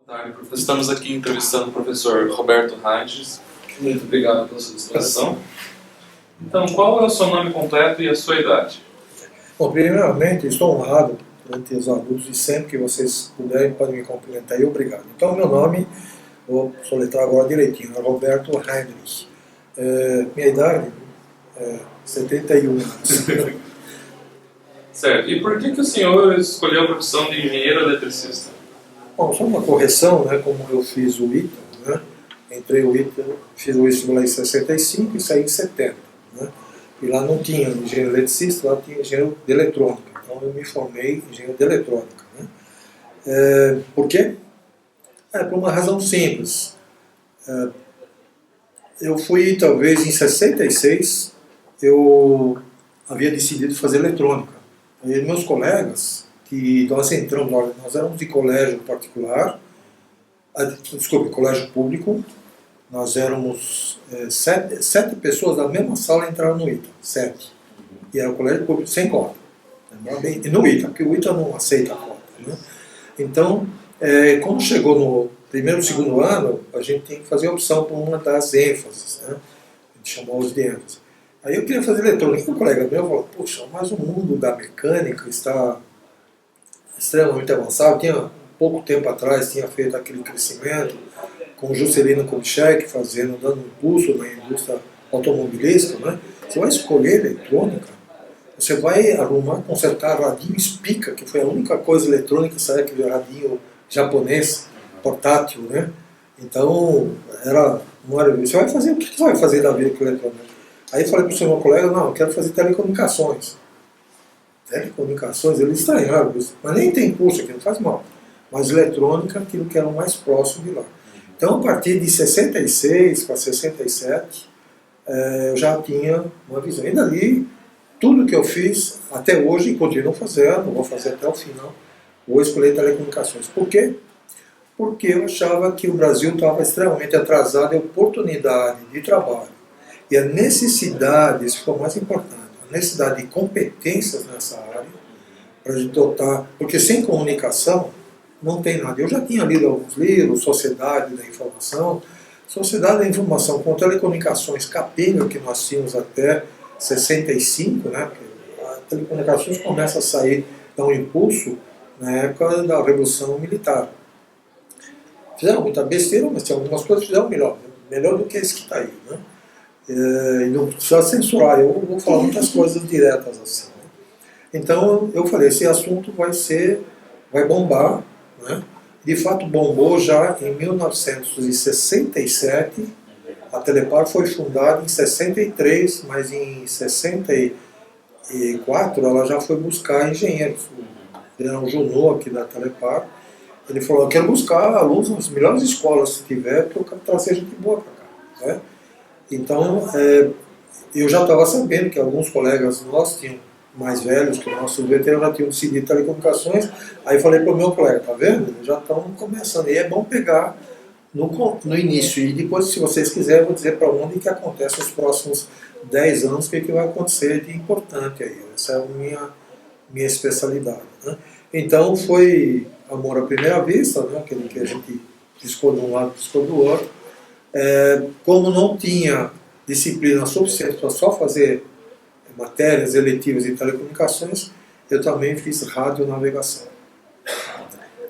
Boa tarde, professor. Estamos aqui entrevistando o professor Roberto Heinz. Muito obrigado pela sua explicação. Então, qual é o seu nome completo e a sua idade? Bom, primeiramente, estou honrado perante os alunos e sempre que vocês puderem podem me cumprimentar e obrigado. Então, meu nome, vou soletrar agora direitinho, é Roberto Heinrich. Minha idade é 71 anos. Certo. E por que o senhor escolheu a profissão de engenheiro eletricista? Bom, só uma correção, né, como eu fiz o ITA, né, entrei o ITA, fiz o vestibular em 65 e saí em 70. Né, e lá não tinha engenheiro eletricista, lá tinha engenheiro de eletrônica. Então eu me formei em engenheiro de eletrônica. Né. Por quê? Por uma razão simples. Eu fui, talvez, em 66, eu havia decidido fazer eletrônica. E meus colegas, que nós entramos, nós éramos de colégio particular, colégio público, nós éramos sete pessoas da mesma sala entraram no ITA, 7. E era o colégio público sem cota. E no ITA, porque o ITA não aceita a cota. Né? Então, quando chegou no primeiro e segundo ano, a gente tinha que fazer a opção por uma das ênfases. Né? A gente chamou os de ênfase. Aí eu queria fazer eletrônica, e um colega meu falou, puxa, mas o mundo da mecânica está extremamente avançado. Tinha, pouco tempo atrás, tinha feito aquele crescimento com Juscelino Kubitschek, dando impulso na indústria automobilística. Né? Você vai escolher eletrônica, você vai arrumar, consertar radinho Spica, que foi a única coisa eletrônica, sabe, aquele radinho japonês, portátil, né? Então, você vai fazer, o que você vai fazer da vida com eletrônica? Aí eu falei para o meu colega, não, eu quero fazer telecomunicações. Telecomunicações, eles estranharam, mas nem tem curso aqui, não faz mal. Mas eletrônica, aquilo que era o mais próximo de lá. Então, a partir de 66 para 67, eu já tinha uma visão. E dali, tudo que eu fiz até hoje, e continuo fazendo, vou fazer até o final, vou escolher telecomunicações. Por quê? Porque eu achava que o Brasil estava extremamente atrasado em oportunidade de trabalho. E a necessidade, isso foi o mais importante, a necessidade de competências nessa área, para a gente dotar, porque sem comunicação não tem nada. Eu já tinha lido alguns livros, Sociedade da Informação, com telecomunicações capenga que nós tínhamos até 65, né? As telecomunicações começam a sair, dar um impulso na época da Revolução Militar. Fizeram muita besteira, mas tinha algumas coisas que fizeram melhor do que esse que está aí. Né? E não precisa censurar, eu vou falar muitas coisas diretas assim. Né? Então eu falei, esse assunto vai bombar. Né? De fato bombou já em 1967, a Telepar foi fundada em 63, mas em 64 ela já foi buscar engenheiros. Era um Junot aqui da Telepar. Ele falou, eu quero buscar alunos nas melhores escolas que tiver, porque eu quero trazer gente boa para cá. Né? Então, eu já estava sabendo que alguns colegas nossos tinham mais velhos que o nosso veterano já tinham decidido telecomunicações. Aí falei para o meu colega, tá vendo? Eles já estão começando. E é bom pegar no início. E depois, se vocês quiserem, eu vou dizer para onde que acontece os próximos 10 anos, o que vai acontecer de importante aí. Essa é a minha especialidade. Né? Então, foi amor à primeira vista, né? Aquele que a gente piscou de um lado, piscou do outro. Como não tinha disciplina suficiente para só fazer matérias eletivas em telecomunicações, eu também fiz radionavegação.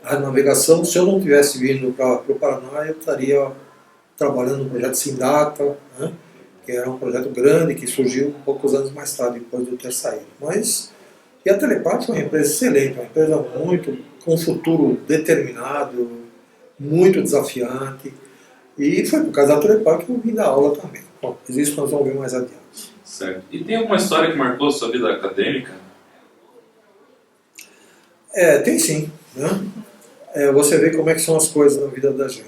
Radionavegação, se eu não tivesse vindo para o Paraná, eu estaria trabalhando no projeto Sindata, né, que era um projeto grande, que surgiu poucos anos mais tarde, depois de eu ter saído. E a Telepar foi uma empresa excelente, uma empresa com um futuro determinado, muito desafiante, e foi por causa da Telepar que eu vim dar aula também. Bom, isso nós vamos ver mais adiante. Certo. E tem alguma história que marcou a sua vida acadêmica? Tem sim. Né? Você vê como é que são as coisas na vida da gente.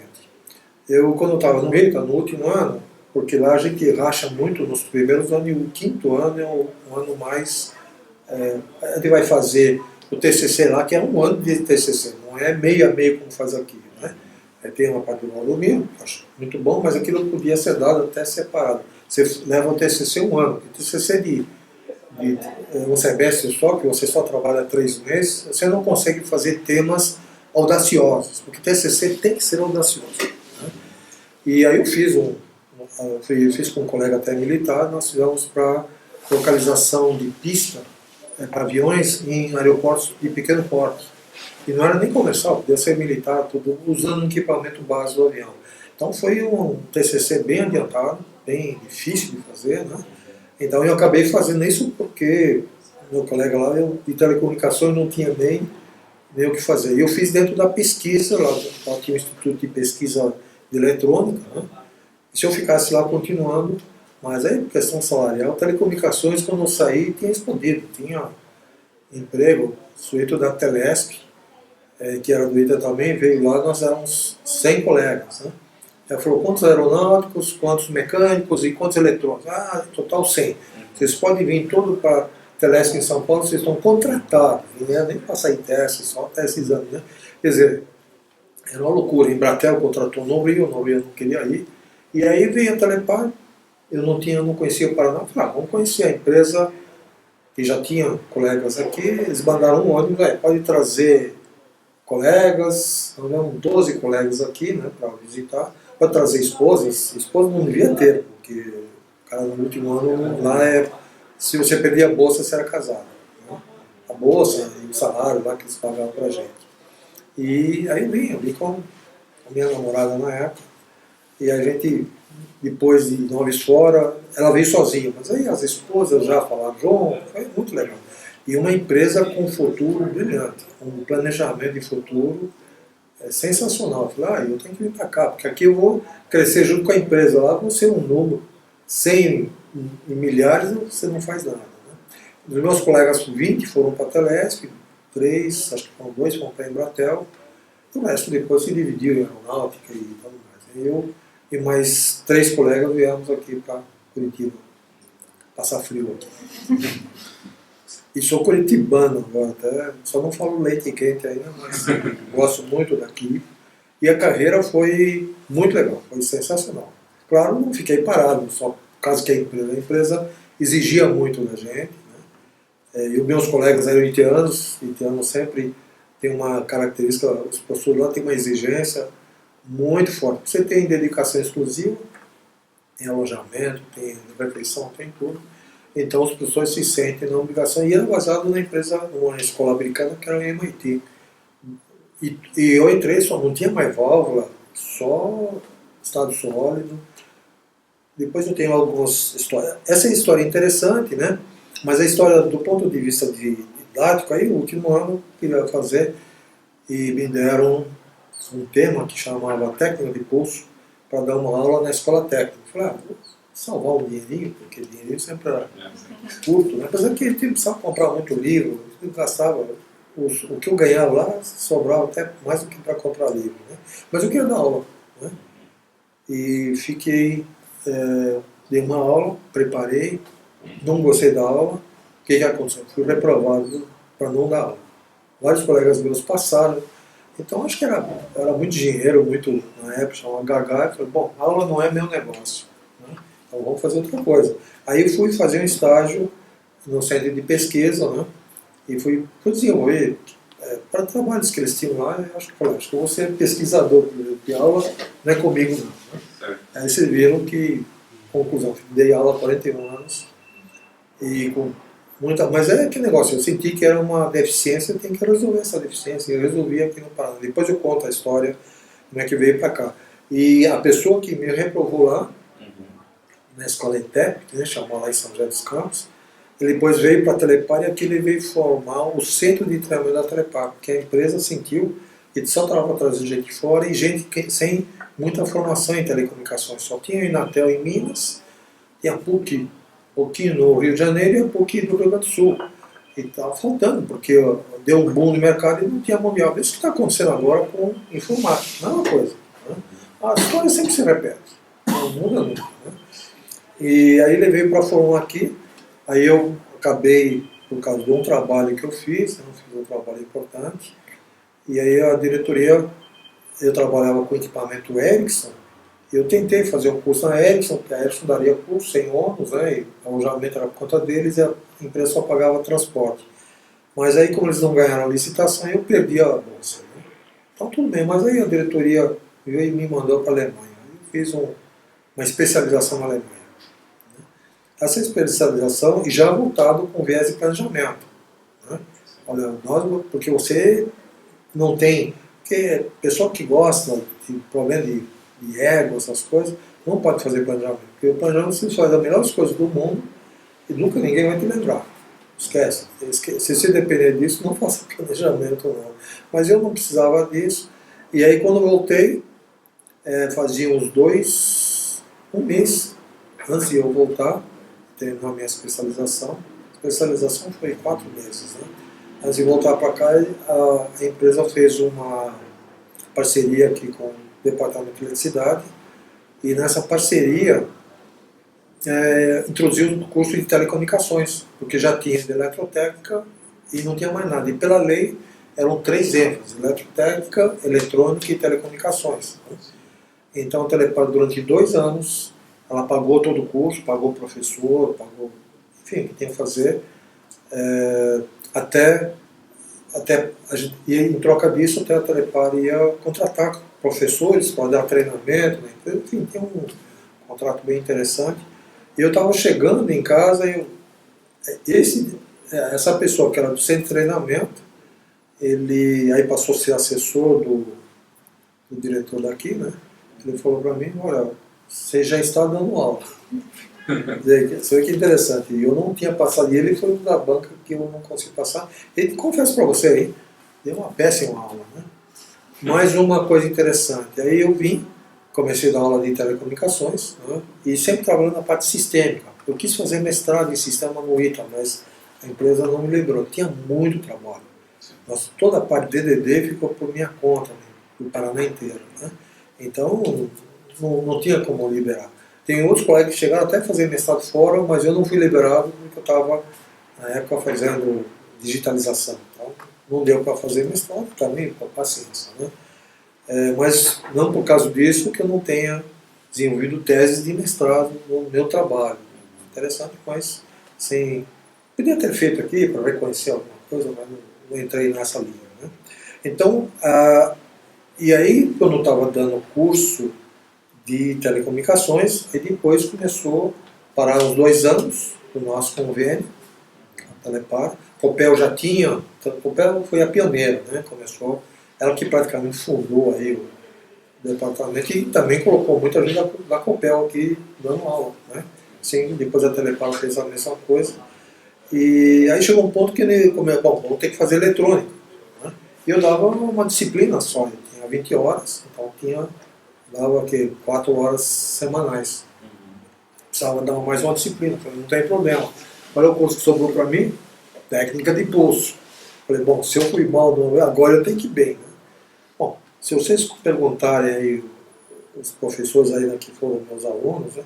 Quando eu estava no ITA, no último ano, porque lá a gente racha muito nos primeiros anos, e o quinto ano é um ano mais... a gente vai fazer o TCC lá, que é um ano de TCC, não é meio a meio como faz aqui. Né? Tem uma parte do alumínio, acho muito bom, mas aquilo podia ser dado até separado. Você leva o TCC um ano. O TCC de um semestre só, que você só trabalha 3 meses, você não consegue fazer temas audaciosos, porque TCC tem que ser audacioso. Né? E aí eu fiz fiz com um colega até militar, nós fizemos para localização de pista para aviões em aeroportos de pequeno porte. E não era nem comercial, podia ser militar, tudo usando um equipamento base do avião. Então foi um TCC bem adiantado, bem difícil de fazer, né? Então eu acabei fazendo isso porque meu colega lá de telecomunicações não tinha nem o que fazer. E eu fiz dentro da pesquisa, lá tinha o Instituto de Pesquisa de Eletrônica, né? E se eu ficasse lá continuando, mas aí questão salarial, telecomunicações quando eu saí tinha explodido, tinha emprego, sujeito da Telesp, que era do ITA também, veio lá, nós éramos 100 colegas, né? Ela falou, quantos aeronáuticos, quantos mecânicos e quantos eletrônicos? Ah, total 100. Vocês podem vir todo para Telesp em São Paulo, vocês estão contratados, né? Nem passar em teste, só testes exame, né? Quer dizer, era uma loucura. Embratel contratou o Norio não queria ir. E aí veio a Telepar, eu não conhecia o Paraná, falei, vamos conhecer a empresa, que já tinha colegas aqui, eles mandaram um ônibus, pode trazer colegas, nós tivemos 12 colegas aqui, né, para visitar, pode trazer esposas não devia ter, porque o cara no último ano lá se você perdia a bolsa, você era casado. Né? A bolsa e o salário lá que eles pagavam pra gente. E aí eu vim com a minha namorada na época, e a gente, depois de Noves Fora, ela veio sozinha, mas aí as esposas já falaram junto, foi muito legal. E uma empresa com futuro brilhante, um planejamento de futuro sensacional. Eu falei, eu tenho que vir para cá, porque aqui eu vou crescer junto com a empresa, lá vou ser um número, 100 e milhares, você não faz nada. Né? Os meus colegas 20 foram para a Telesp, 3, acho que foram 2 foram para a Embratel, o resto depois se dividiu em aeronáutica e tudo mais. Eu e mais 3 colegas viemos aqui para Curitiba, passar frio aqui. E sou curitibano agora, até, só não falo leite quente ainda, mas gosto muito daqui. E a carreira foi muito legal, foi sensacional. Claro, não fiquei parado, só por causa que a empresa exigia muito da gente. Né? E os meus colegas eram itianos sempre tem uma característica, os professores lá têm uma exigência muito forte. Você tem dedicação exclusiva, tem alojamento, tem refeição, tem tudo. Então os professores se sentem na obrigação. E era baseado na empresa, numa escola americana que era o MIT. E eu entrei, só não tinha mais válvula, só estado sólido. Depois eu tenho algumas histórias. Essa é a história interessante, né? Mas a história do ponto de vista didático, aí o último ano eu queria fazer e me deram um tema que chamava técnica de pulso para dar uma aula na escola técnica. Eu falei, vou salvar um dinheirinho, porque dinheirinho sempre era curto, né? Apesar que ele precisava comprar muito livro, eu gastava, o que eu ganhava lá sobrava até mais do que para comprar livro, né? Mas eu queria dar aula, né? E fiquei, dei uma aula, preparei, não gostei da aula, o que aconteceu? Fui reprovado para não dar aula. Vários colegas meus passaram, então acho que era muito dinheiro, muito, na época chamava Gagá, eu falei, bom, aula não é meu negócio, né? Então vamos fazer outra coisa. Aí eu fui fazer um estágio no centro de pesquisa, né? E fui desenvolver para trabalhos que eles tinham lá, acho que eu vou ser pesquisador, porque aula não é comigo não. Né? Aí vocês viram que, conclusão, dei aula há 41 anos, e com muita, mas é aquele negócio, eu senti que era uma deficiência, eu tenho que resolver essa deficiência, eu resolvi aqui no Paraná. Depois eu conto a história, como é que veio para cá. E a pessoa que me reprovou lá, na escola ETEP, né, chamou lá em São José dos Campos, ele depois veio para a Telepar e aqui ele veio formar o centro de treinamento da Telepar, porque a empresa sentiu que só estava para trazer gente de fora e gente sem muita formação em telecomunicações. Só tinha a Inatel em Minas, tinha a PUC um pouquinho no Rio de Janeiro e a PUC no Rio Grande do Sul. E estava faltando, porque deu um boom no mercado e não tinha mão de obra. Isso que está acontecendo agora com informática, não é uma coisa. Né? A história sempre se repete, não muda nunca. Né? E aí ele veio para formar aqui, aí eu acabei, por causa de um trabalho que eu fiz um trabalho importante, e aí a diretoria, eu trabalhava com equipamento Ericsson, eu tentei fazer um curso na Ericsson, porque a Ericsson daria curso sem ônus, né, e o alojamento era por conta deles e a empresa só pagava transporte. Mas aí, como eles não ganharam a licitação, eu perdi a bolsa. Né? Então tudo bem, mas aí a diretoria veio e me mandou para a Alemanha. Eu fiz uma especialização na Alemanha. Essa especialização e já voltado com viés de planejamento. Né? Olha, porque você não tem... Porque pessoal que gosta de problema de ego, essas coisas, não pode fazer planejamento. Porque o planejamento você faz as melhores coisas do mundo e nunca ninguém vai te lembrar. Esquece. Se você depender disso, não faça planejamento não. Mas eu não precisava disso. E aí quando voltei, fazia uns um mês antes de eu voltar, terminou a minha especialização. A especialização foi 4 meses, né? Antes de voltar para cá, a empresa fez uma parceria aqui com o Departamento de Eletricidade e nessa parceria introduziu um curso de telecomunicações, porque já tinha de eletrotécnica e não tinha mais nada. E pela lei eram 3 ênfases: eletrotécnica, eletrônica e telecomunicações. Então a Telepar durante 2 anos ela pagou todo o curso, pagou o professor, pagou, enfim, o que tinha que fazer, até a gente, e em troca disso até a Telepar ia contratar professores para dar treinamento, né? Enfim, tem um contrato bem interessante. E eu estava chegando em casa e essa pessoa que era do centro de treinamento, ele aí passou a ser assessor do diretor daqui, né? Ele falou para mim: olha, você já está dando aula. Isso que interessante. E eu não tinha passado, e ele foi um da banca que eu não consegui passar. Ele, confesso para você aí, deu uma péssima aula, né? Mais uma coisa interessante. Aí eu vim, comecei a dar aula de telecomunicações, né? E sempre trabalhando na parte sistêmica. Eu quis fazer mestrado em sistema no ITA, mas a empresa não me lembrou. Tinha muito trabalho. Nossa, toda a parte DDD ficou por minha conta, né? O Paraná inteiro, né? Então não tinha como liberar. Tem outros colegas que chegaram até a fazer mestrado fora, mas eu não fui liberado porque eu estava, na época, fazendo digitalização. Então, não deu para fazer mestrado, também, com paciência, né? Mas não por causa disso que eu não tenha desenvolvido teses de mestrado no meu trabalho. Interessante, mas sem... Podia ter feito aqui para reconhecer alguma coisa, mas não entrei nessa linha, né? Então, e aí, quando eu estava dando curso de telecomunicações, e depois começou a parar uns 2 anos do nosso convênio, a Telepar. A Copel já tinha, a Copel foi a pioneira, né? Começou, ela que praticamente fundou aí o departamento e também colocou muita gente da Copel aqui dando aula, né? Sim, depois a Telepar fez a mesma coisa. E aí chegou um ponto que ele bom, vou ter que fazer eletrônica, né? E eu dava uma disciplina só, eu tinha 20 horas, então dava 4 horas semanais. Precisava dar mais uma disciplina, falei, não tem problema. Olha o curso que sobrou para mim, técnica de pulso. Falei, bom, se eu fui mal, agora eu tenho que ir bem, né? Bom, se vocês perguntarem aí, os professores aí que foram meus alunos, né,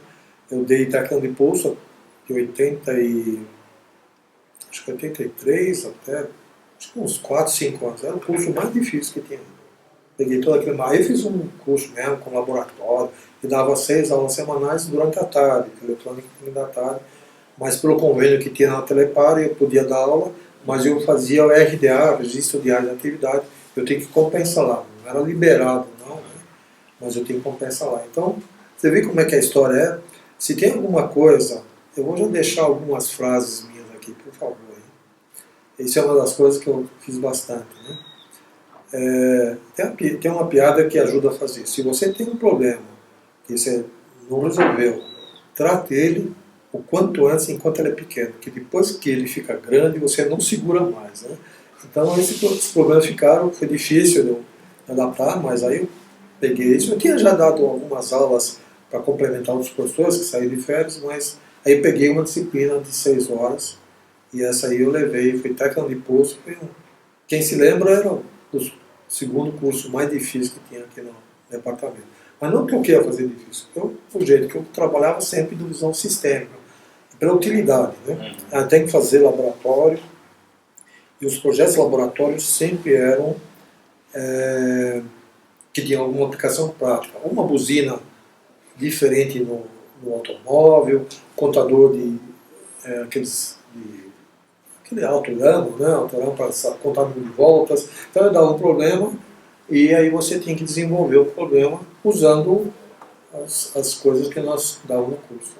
eu dei técnica de pulso de 83 até, acho que uns 4, 5 anos. Era o curso mais difícil que tinha. Peguei todo aquele mar. Aí fiz um curso mesmo com laboratório, e dava 6 aulas semanais durante a tarde, eletrônica da tarde. Mas pelo convênio que tinha na Telepar, eu podia dar aula, mas eu fazia o RDA, Registro Diário de Atividade. Eu tinha que compensar lá, não era liberado não, né? Mas eu tinha que compensar lá. Então, você vê como é que a história é. Se tem alguma coisa, eu vou já deixar algumas frases minhas aqui, por favor. Isso é uma das coisas que eu fiz bastante, né? Tem uma piada que ajuda a fazer. Se você tem um problema que você não resolveu, trate ele o quanto antes, enquanto ele é pequeno, que depois que ele fica grande, você não segura mais, né? Então esses problemas ficaram, foi difícil de eu adaptar, mas aí eu peguei isso. Eu tinha já dado algumas aulas para complementar outros professores que saíram de férias, mas aí eu peguei uma disciplina de 6 horas, e essa aí eu levei, foi técnica de pulso. Quem se lembra era o segundo curso mais difícil que tinha aqui no departamento. Mas não que eu queria fazer difícil, o jeito que eu trabalhava sempre de visão sistêmica, pela utilidade, né? Tem que fazer laboratório, e os projetos laboratórios sempre eram que tinham alguma aplicação prática. Uma buzina diferente no automóvel, contador aquele autorama, né? Autorama para contar número de voltas. Então eu dava um problema, e aí você tem que desenvolver o problema usando as coisas que nós dávamos no curso.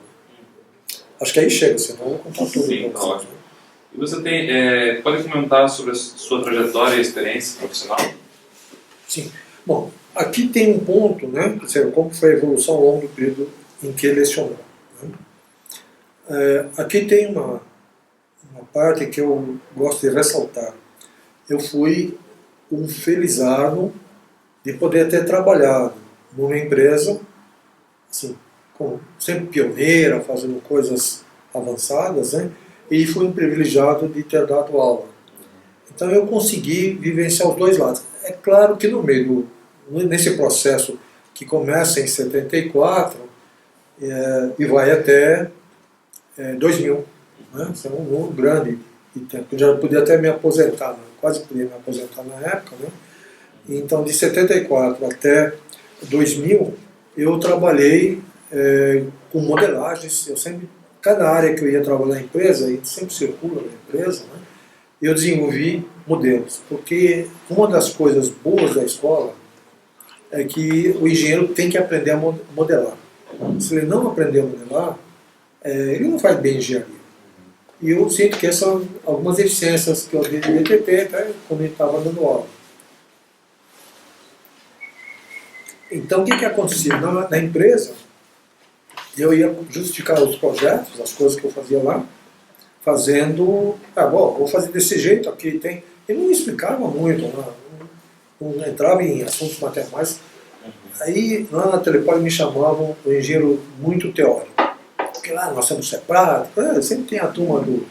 Acho que aí chega, senão eu vou contar tudo. Sim, tá ótimo. E você pode comentar sobre a sua trajetória e experiência profissional? Sim. Bom, aqui tem um ponto, né, quer dizer, como foi a evolução ao longo do período em que lecionou. Né? Aqui tem uma parte que eu gosto de ressaltar. Eu fui um felizardo de poder ter trabalhado numa empresa, assim, sempre pioneira, fazendo coisas avançadas, né? E fui um privilegiado de ter dado aula. Então eu consegui vivenciar os dois lados. É claro que no meio, nesse processo que começa em 74 e vai até 2000, né? Isso é um número grande de tempo. Eu já podia até me aposentar, né? Quase podia me aposentar na época, né? Então de 74 até 2000 eu trabalhei com modelagens. Eu sempre, cada área que eu ia trabalhar na empresa, a gente sempre circula na empresa, né? Eu desenvolvi modelos, porque uma das coisas boas da escola é que o engenheiro tem que aprender a modelar. Se ele não aprender a modelar, ele não faz bem engenharia. E eu sinto que essas são algumas deficiências que eu deveria ter até quando ele estava dando aula. Então o que acontecia? Na empresa, eu ia justificar os projetos, as coisas que eu fazia lá, fazendo, vou fazer desse jeito, aqui tem. Ele não explicava muito, não entrava em assuntos matemáticos. Aí lá na Telepoli me chamavam um engenheiro muito teórico. Porque lá nós temos ser prático, sempre tem a turma do.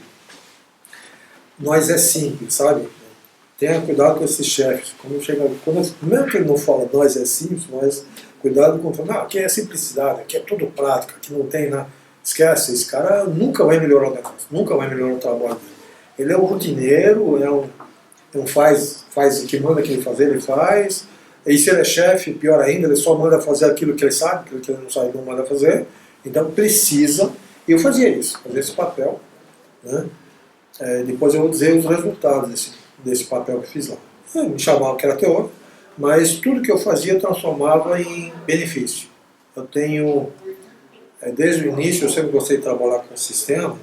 Nós é simples, sabe? Tenha cuidado com esses chefes. Mesmo que ele não fala nós é simples, mas cuidado com. Não, aqui é simplicidade, aqui é tudo prático, aqui não tem nada. Esquece, esse cara nunca vai melhorar o negócio, nunca vai melhorar o trabalho dele. Ele é um rotineiro, faz o que manda que ele fazer, ele faz. E se ele é chefe, pior ainda, ele só manda fazer aquilo que ele sabe, aquilo que ele não sabe, não manda fazer. Então precisa, e eu fazia isso, fazia esse papel. Né? Depois eu vou dizer os resultados desse papel que fiz lá. Me chamavam que era teórico, mas tudo que eu fazia eu transformava em benefício. Eu tenho, desde o início, eu sempre gostei de trabalhar com o sistema,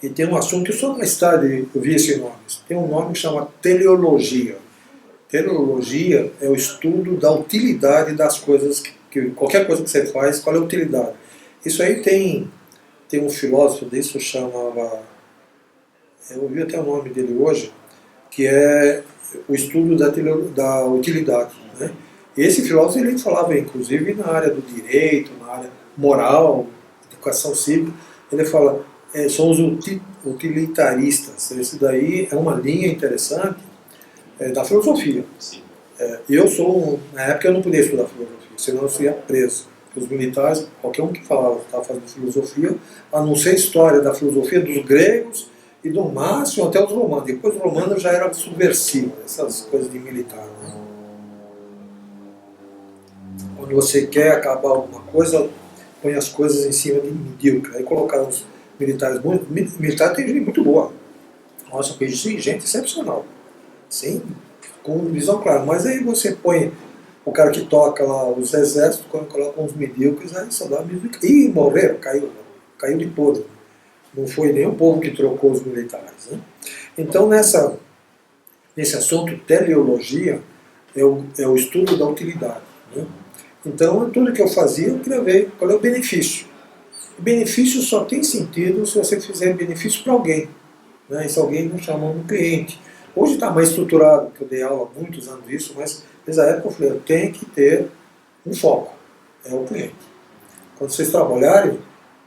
e tem um assunto que só mais tarde eu vi esse nome. Tem um nome que chama teleologia. Teleologia é o estudo da utilidade das coisas, qualquer coisa que você faz, qual é a utilidade. Isso aí tem um filósofo disso, chamava, eu ouvi até o nome dele hoje, que é o estudo da utilidade. Né? E esse filósofo ele falava, inclusive, na área do direito, na área moral, educação cívica, ele fala, são os utilitaristas. Isso daí é uma linha interessante da filosofia. Eu na época eu não podia estudar filosofia, senão eu ia preso. Os militares, qualquer um que falava que estava fazendo filosofia, a não ser história da filosofia dos gregos e do máximo até os romanos. Depois os romanos já era subversivo, essas coisas de militar. Né? Quando você quer acabar alguma coisa, põe as coisas em cima de medíocre. Aí colocaram os militares militar tem gente muito boa. Nossa, conheci gente excepcional. Sim, com visão clara. Mas aí você põe o cara que toca lá os exércitos, quando coloca uns medíocres, aí só dá medíocre. Ih, morreram, caiu de podre. Não foi nem o povo que trocou os militares. Né? Então, nesse assunto, teleologia é o estudo da utilidade. Né? Então, tudo que eu fazia, eu queria ver qual é o benefício. O benefício só tem sentido se você fizer benefício para alguém. Né? E se alguém não chama um cliente. Hoje está mais estruturado, porque eu dei aula há muitos anos disso, mas nessa época eu falei, eu tenho que ter um foco, é o cliente. Quando vocês trabalharem,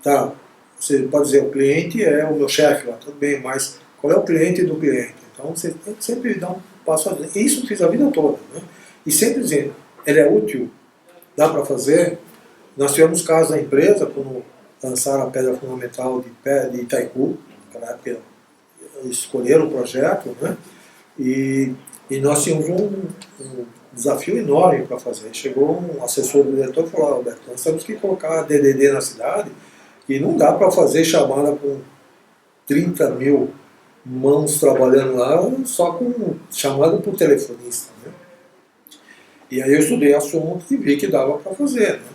tá, você pode dizer, o cliente é o meu chefe lá, tudo bem, mas qual é o cliente do cliente? Então você tem que sempre dar um passo adiante. Isso eu fiz a vida toda. Né? E sempre dizer, ele é útil, dá para fazer. Nós tivemos casos da empresa, quando lançaram a pedra fundamental de Itaipu, naquela época escolheram o projeto, né? E nós tínhamos um desafio enorme para fazer. Chegou um assessor do diretor e falou, Alberto, nós temos que colocar DDD na cidade e não dá para fazer chamada com 30 mil mãos trabalhando lá só com chamada por telefonista. Né? E aí eu estudei assunto e vi que dava para fazer. Né?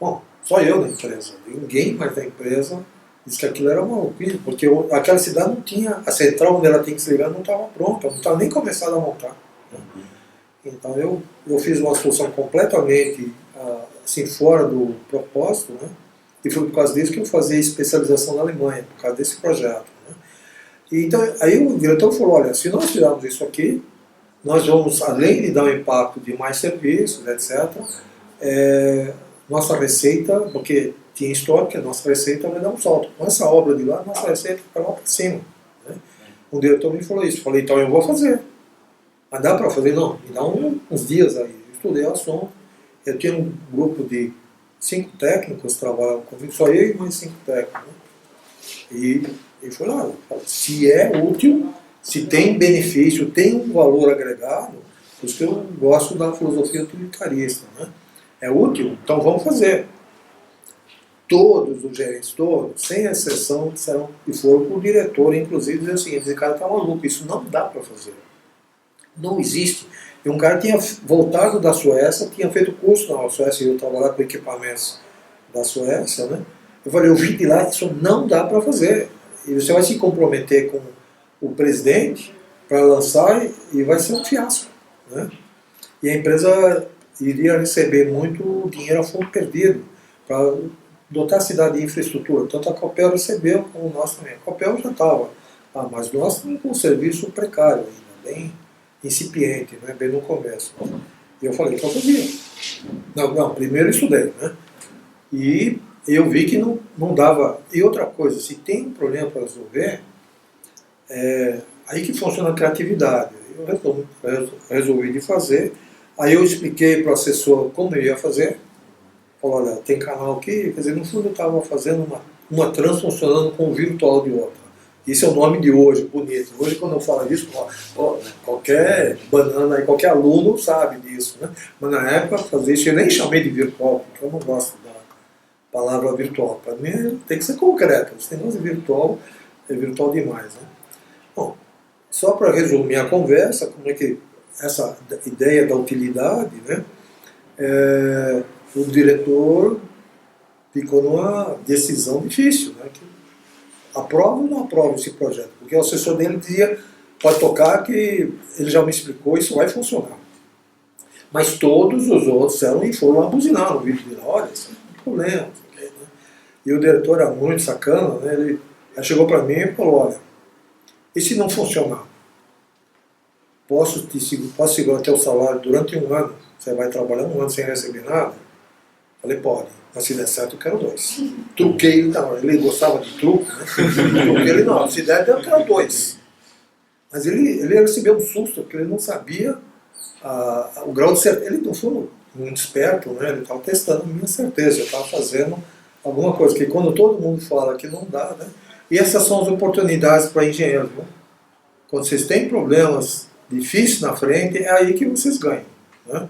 Bom, só eu na empresa. Ninguém mais da empresa disse que aquilo era maluquice, porque aquela cidade não tinha, a central onde ela tinha que se ligar não estava pronta, não estava nem começada a montar. Né? Então eu fiz uma solução completamente assim, fora do propósito, né? E foi por causa disso que eu fazia especialização na Alemanha, por causa desse projeto. Né? E então, aí o diretor falou, olha, se nós tirarmos isso aqui, nós vamos, além de dar um impacto de mais serviços, etc., nossa receita, porque tinha estoque, a nossa receita vai dar um salto. Com essa obra de lá, nossa receita vai lá para cima. Né? O diretor me falou isso. Eu falei, então eu vou fazer. Mas dá para fazer? Não, me dá uns dias aí. Eu estudei o assunto. Eu tinha um grupo de 5 técnicos que trabalhavam comigo, só eu e mais 5 técnicos. Né? E ele falou, se é útil, se tem benefício, tem um valor agregado, por isso que eu gosto da filosofia utilitarista. Né? É útil? Então vamos fazer. Todos os gerentes, todos, sem exceção, disseram, e foram para o diretor, inclusive, dizer o seguinte, esse cara está maluco, isso não dá para fazer. Não existe. E um cara tinha voltado da Suécia, tinha feito curso na Suécia, e eu trabalhava com equipamentos da Suécia, né? Eu falei, eu vim de lá, isso não dá para fazer. E você vai se comprometer com o presidente para lançar e vai ser um fiasco. Né? E a empresa iria receber muito dinheiro a fundo perdido para dotar a cidade de infraestrutura. Tanto a Copel recebeu como nós também. A Copel já estava, mas nós tínhamos um serviço precário ainda, bem incipiente, né? Bem no começo. E eu falei que eu fazia. Não, primeiro eu estudei. Né? E eu vi que não dava. E outra coisa, se tem um problema para resolver, aí que funciona a criatividade. Eu resolvi de fazer. Aí eu expliquei para o assessor como eu ia fazer. Falou, olha, tem canal aqui. Quer dizer, no fundo eu estava fazendo uma trans funcionando com o virtual de outra. Isso é o nome de hoje, bonito. Hoje, quando eu falo isso, qualquer banana, qualquer aluno sabe disso. Né? Mas na época, fazer isso, eu nem chamei de virtual, porque eu não gosto da palavra virtual. Para mim, tem que ser concreto. Esse negócio de virtual é virtual demais. Né? Bom, só para resumir a conversa, como é que essa ideia da utilidade, né? O diretor ficou numa decisão difícil, né? Que aprova ou não aprova esse projeto? Porque o assessor dele dizia, pode tocar que ele já me explicou, isso vai funcionar. Mas todos os outros foram lá buzinar no vídeo dele, olha, isso é um problema. Né? E o diretor era muito sacana, né? Ele chegou para mim e falou, olha, e se não funcionar? Posso segurar teu salário durante 1 ano? Você vai trabalhar 1 ano sem receber nada? Falei, pode. Mas se der certo, eu quero 2. Truquei, não, ele gostava de truco, né? Truquei ele, não, se der, eu quero 2. Mas ele recebeu um susto, porque ele não sabia o grau de certeza. Ele não foi muito esperto, né? Ele estava testando a minha certeza, eu estava fazendo alguma coisa, que quando todo mundo fala que não dá, né? E essas são as oportunidades para engenheiros. Né? Quando vocês têm problemas difíceis na frente, é aí que vocês ganham. Né?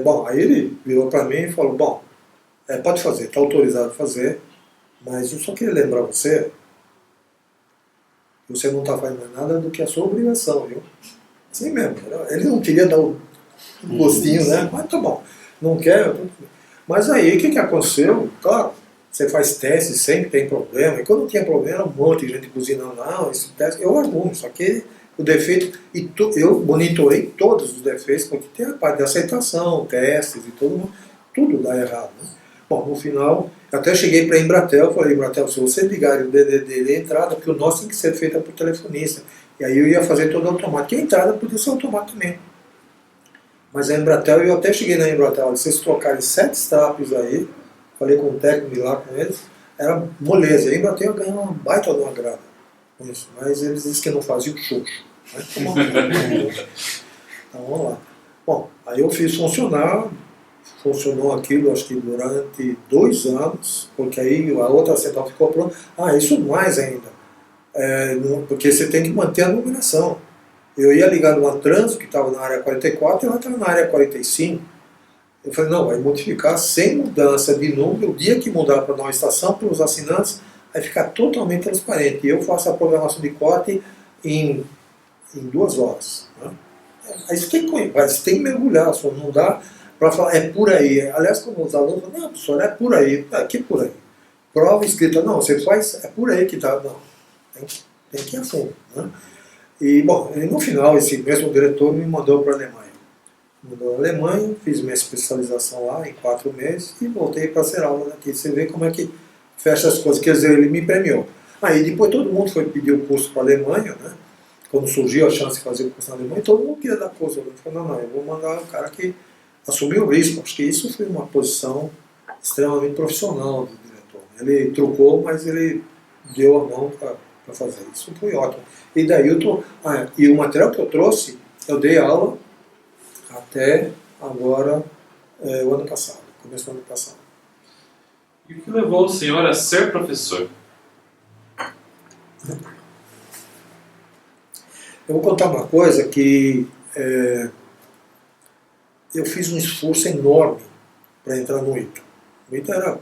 Bom, aí ele virou para mim e falou, bom, pode fazer, está autorizado a fazer, mas eu só queria lembrar você que você não está fazendo mais nada do que a sua obrigação, viu? Assim mesmo. Ele não queria dar o gostinho, né? Mas tá bom, não quer. Mas aí o que aconteceu? Claro, você faz testes, sempre tem problema, e quando tinha problema, um monte de gente buzinando, não, esse teste, eu arrumo, só que o defeito, eu monitorei todos os defeitos, porque tem a parte de aceitação, testes e tudo dá errado. Né? Bom, no final, até cheguei para a Embratel, falei, Embratel, se você ligar o DDD de entrada, porque o nosso tem que ser feito por telefonista. E aí eu ia fazer todo automático. E a entrada podia ser automático também. Mas a Embratel, eu até cheguei na Embratel, vocês trocarem 7 straps aí, falei com o técnico de lá com eles, era moleza. A Embratel ia ganhar uma baita de uma grana. Isso, mas eles dizem que não faziam xoxo. Né? Então vamos lá. Bom, aí eu fiz funcionar, funcionou aquilo acho que durante 2 anos, porque aí a outra central ficou pronta. Isso mais ainda, porque você tem que manter a numeração. Eu ia ligar numa trânsito que estava na área 44 e ela estava na área 45. Eu falei, não, vai modificar sem mudança de número, o dia que mudar para a nova estação, para os assinantes, vai ficar totalmente transparente. E eu faço a programação de corte em 2 horas. Né? Aí você tem que mergulhar, só não dá para falar, é por aí. Aliás, como os alunos falam, não, professor, é por aí. Que por aí? Prova escrita, não, você faz, é por aí que dá. Não, tem que ir a fundo. Né? E, bom, no final, esse mesmo diretor me mandou para a Alemanha. Mandou para a Alemanha, fiz minha especialização lá em 4 meses e voltei para ser aula daqui. Você vê como é que fecha as coisas. Quer dizer, ele me premiou. Aí depois todo mundo foi pedir o curso para a Alemanha, né? Quando surgiu a chance de fazer o curso na Alemanha, todo mundo queria dar curso. Eu falei, não, eu vou mandar o cara que assumiu o risco. Acho que isso foi uma posição extremamente profissional do diretor. Ele trocou, mas ele deu a mão para fazer. Isso foi ótimo. E daí e o material que eu trouxe, eu dei aula até agora, o ano passado, começo do ano passado. E o que levou o senhor a ser professor? Eu vou contar uma coisa que eu fiz um esforço enorme para entrar no ITA. O ITA era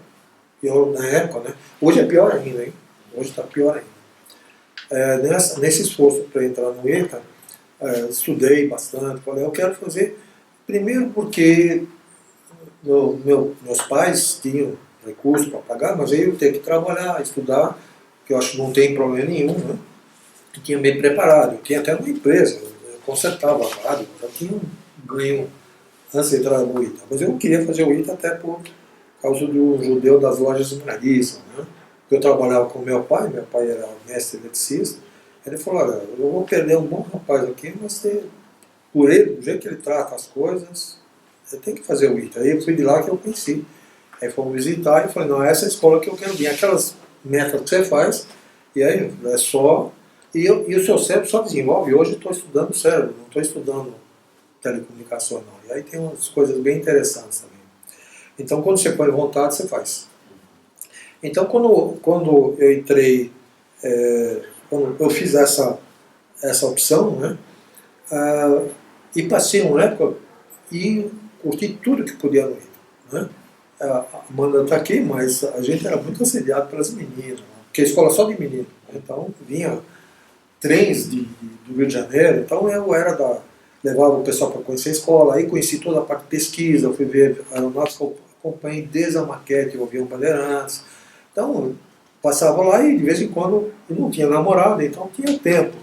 pior na época, né? Hoje é pior ainda, hein? Hoje está pior ainda. Nesse esforço para entrar no ITA, estudei bastante, falei, eu quero fazer, primeiro porque meus pais tinham recursos para pagar, mas aí eu tenho que trabalhar, estudar, que eu acho que não tem problema nenhum, né? Eu tinha bem preparado, eu tinha até uma empresa, eu consertava rádio, já tinha um ganho antes de entrar no ITA, mas eu não queria fazer o ITA até por causa do judeu das lojas Marisa, né? Eu trabalhava com meu pai era mestre eletricista, ele falou, olha, eu vou perder um bom rapaz aqui, mas por ele, do jeito que ele trata as coisas, eu tenho que fazer o ITA. Aí eu fui de lá que eu conheci. Aí fomos visitar e eu falei, não, essa é a escola que eu quero vir. Aquelas metas que você faz, e aí é só... E o seu cérebro só desenvolve. Hoje eu estou estudando cérebro, não estou estudando telecomunicação, não. E aí tem umas coisas bem interessantes também. Então, quando você põe vontade, você faz. Então, quando eu entrei, quando eu fiz essa opção, né, e passei uma época e curti tudo que podia no ITA. Né? A Amanda está aqui, mas a gente era muito assediado pelas meninas, né? Porque a escola só de meninos. Então, vinha trens do Rio de Janeiro, então eu levava o pessoal para conhecer a escola, aí conheci toda a parte de pesquisa, fui ver aeronáutica, acompanhei desde a maquete, o avião Bandeirantes. Então, passava lá e de vez em quando eu não tinha namorado, então tinha tempo,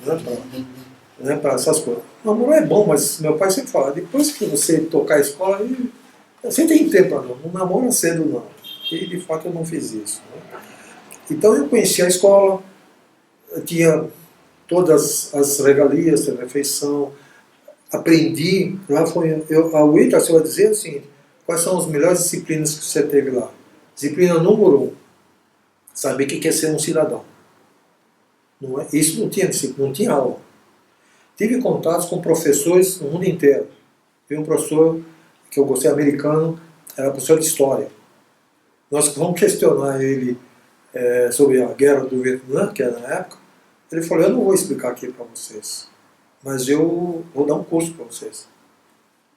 né, para essas coisas. Namorar é bom, mas meu pai sempre fala, depois que você tocar a escola, você tem tempo para não namora cedo não. E de fato eu não fiz isso. Né? Então eu conheci a escola, tinha todas as regalias, a refeição, aprendi, lá a UITA, você vai dizer assim, quais são as melhores disciplinas que você teve lá? Disciplina número 1, saber o que é ser um cidadão. Não é? Isso não tinha disciplina, não tinha aula. Tive contatos com professores no mundo inteiro. Tive um professor que eu gostei, americano, era professor de história. Nós vamos questionar ele sobre a guerra do Vietnã, que era na época. Ele falou, eu não vou explicar aqui para vocês, mas eu vou dar um curso para vocês.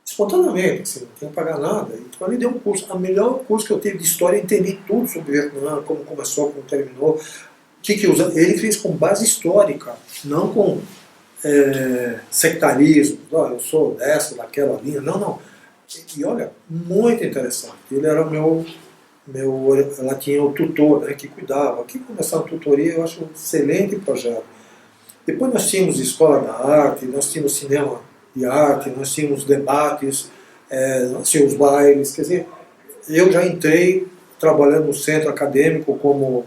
Espontaneamente, assim, não tinha que pagar nada. Então ele deu um curso, o melhor curso que eu tive de história, eu entendi tudo sobre o Vietnã, como começou, como terminou, o que usa. Ele fez com base histórica, não com sectarismo, eu sou dessa, daquela linha, não. E olha, muito interessante. Ele era ela tinha o tutor, né, que cuidava. Aqui começar a tutoria, eu acho um excelente projeto. Depois nós tínhamos escola da arte, nós tínhamos cinema de arte, nós tínhamos debates, nós tínhamos bailes, quer dizer, eu já entrei trabalhando no centro acadêmico como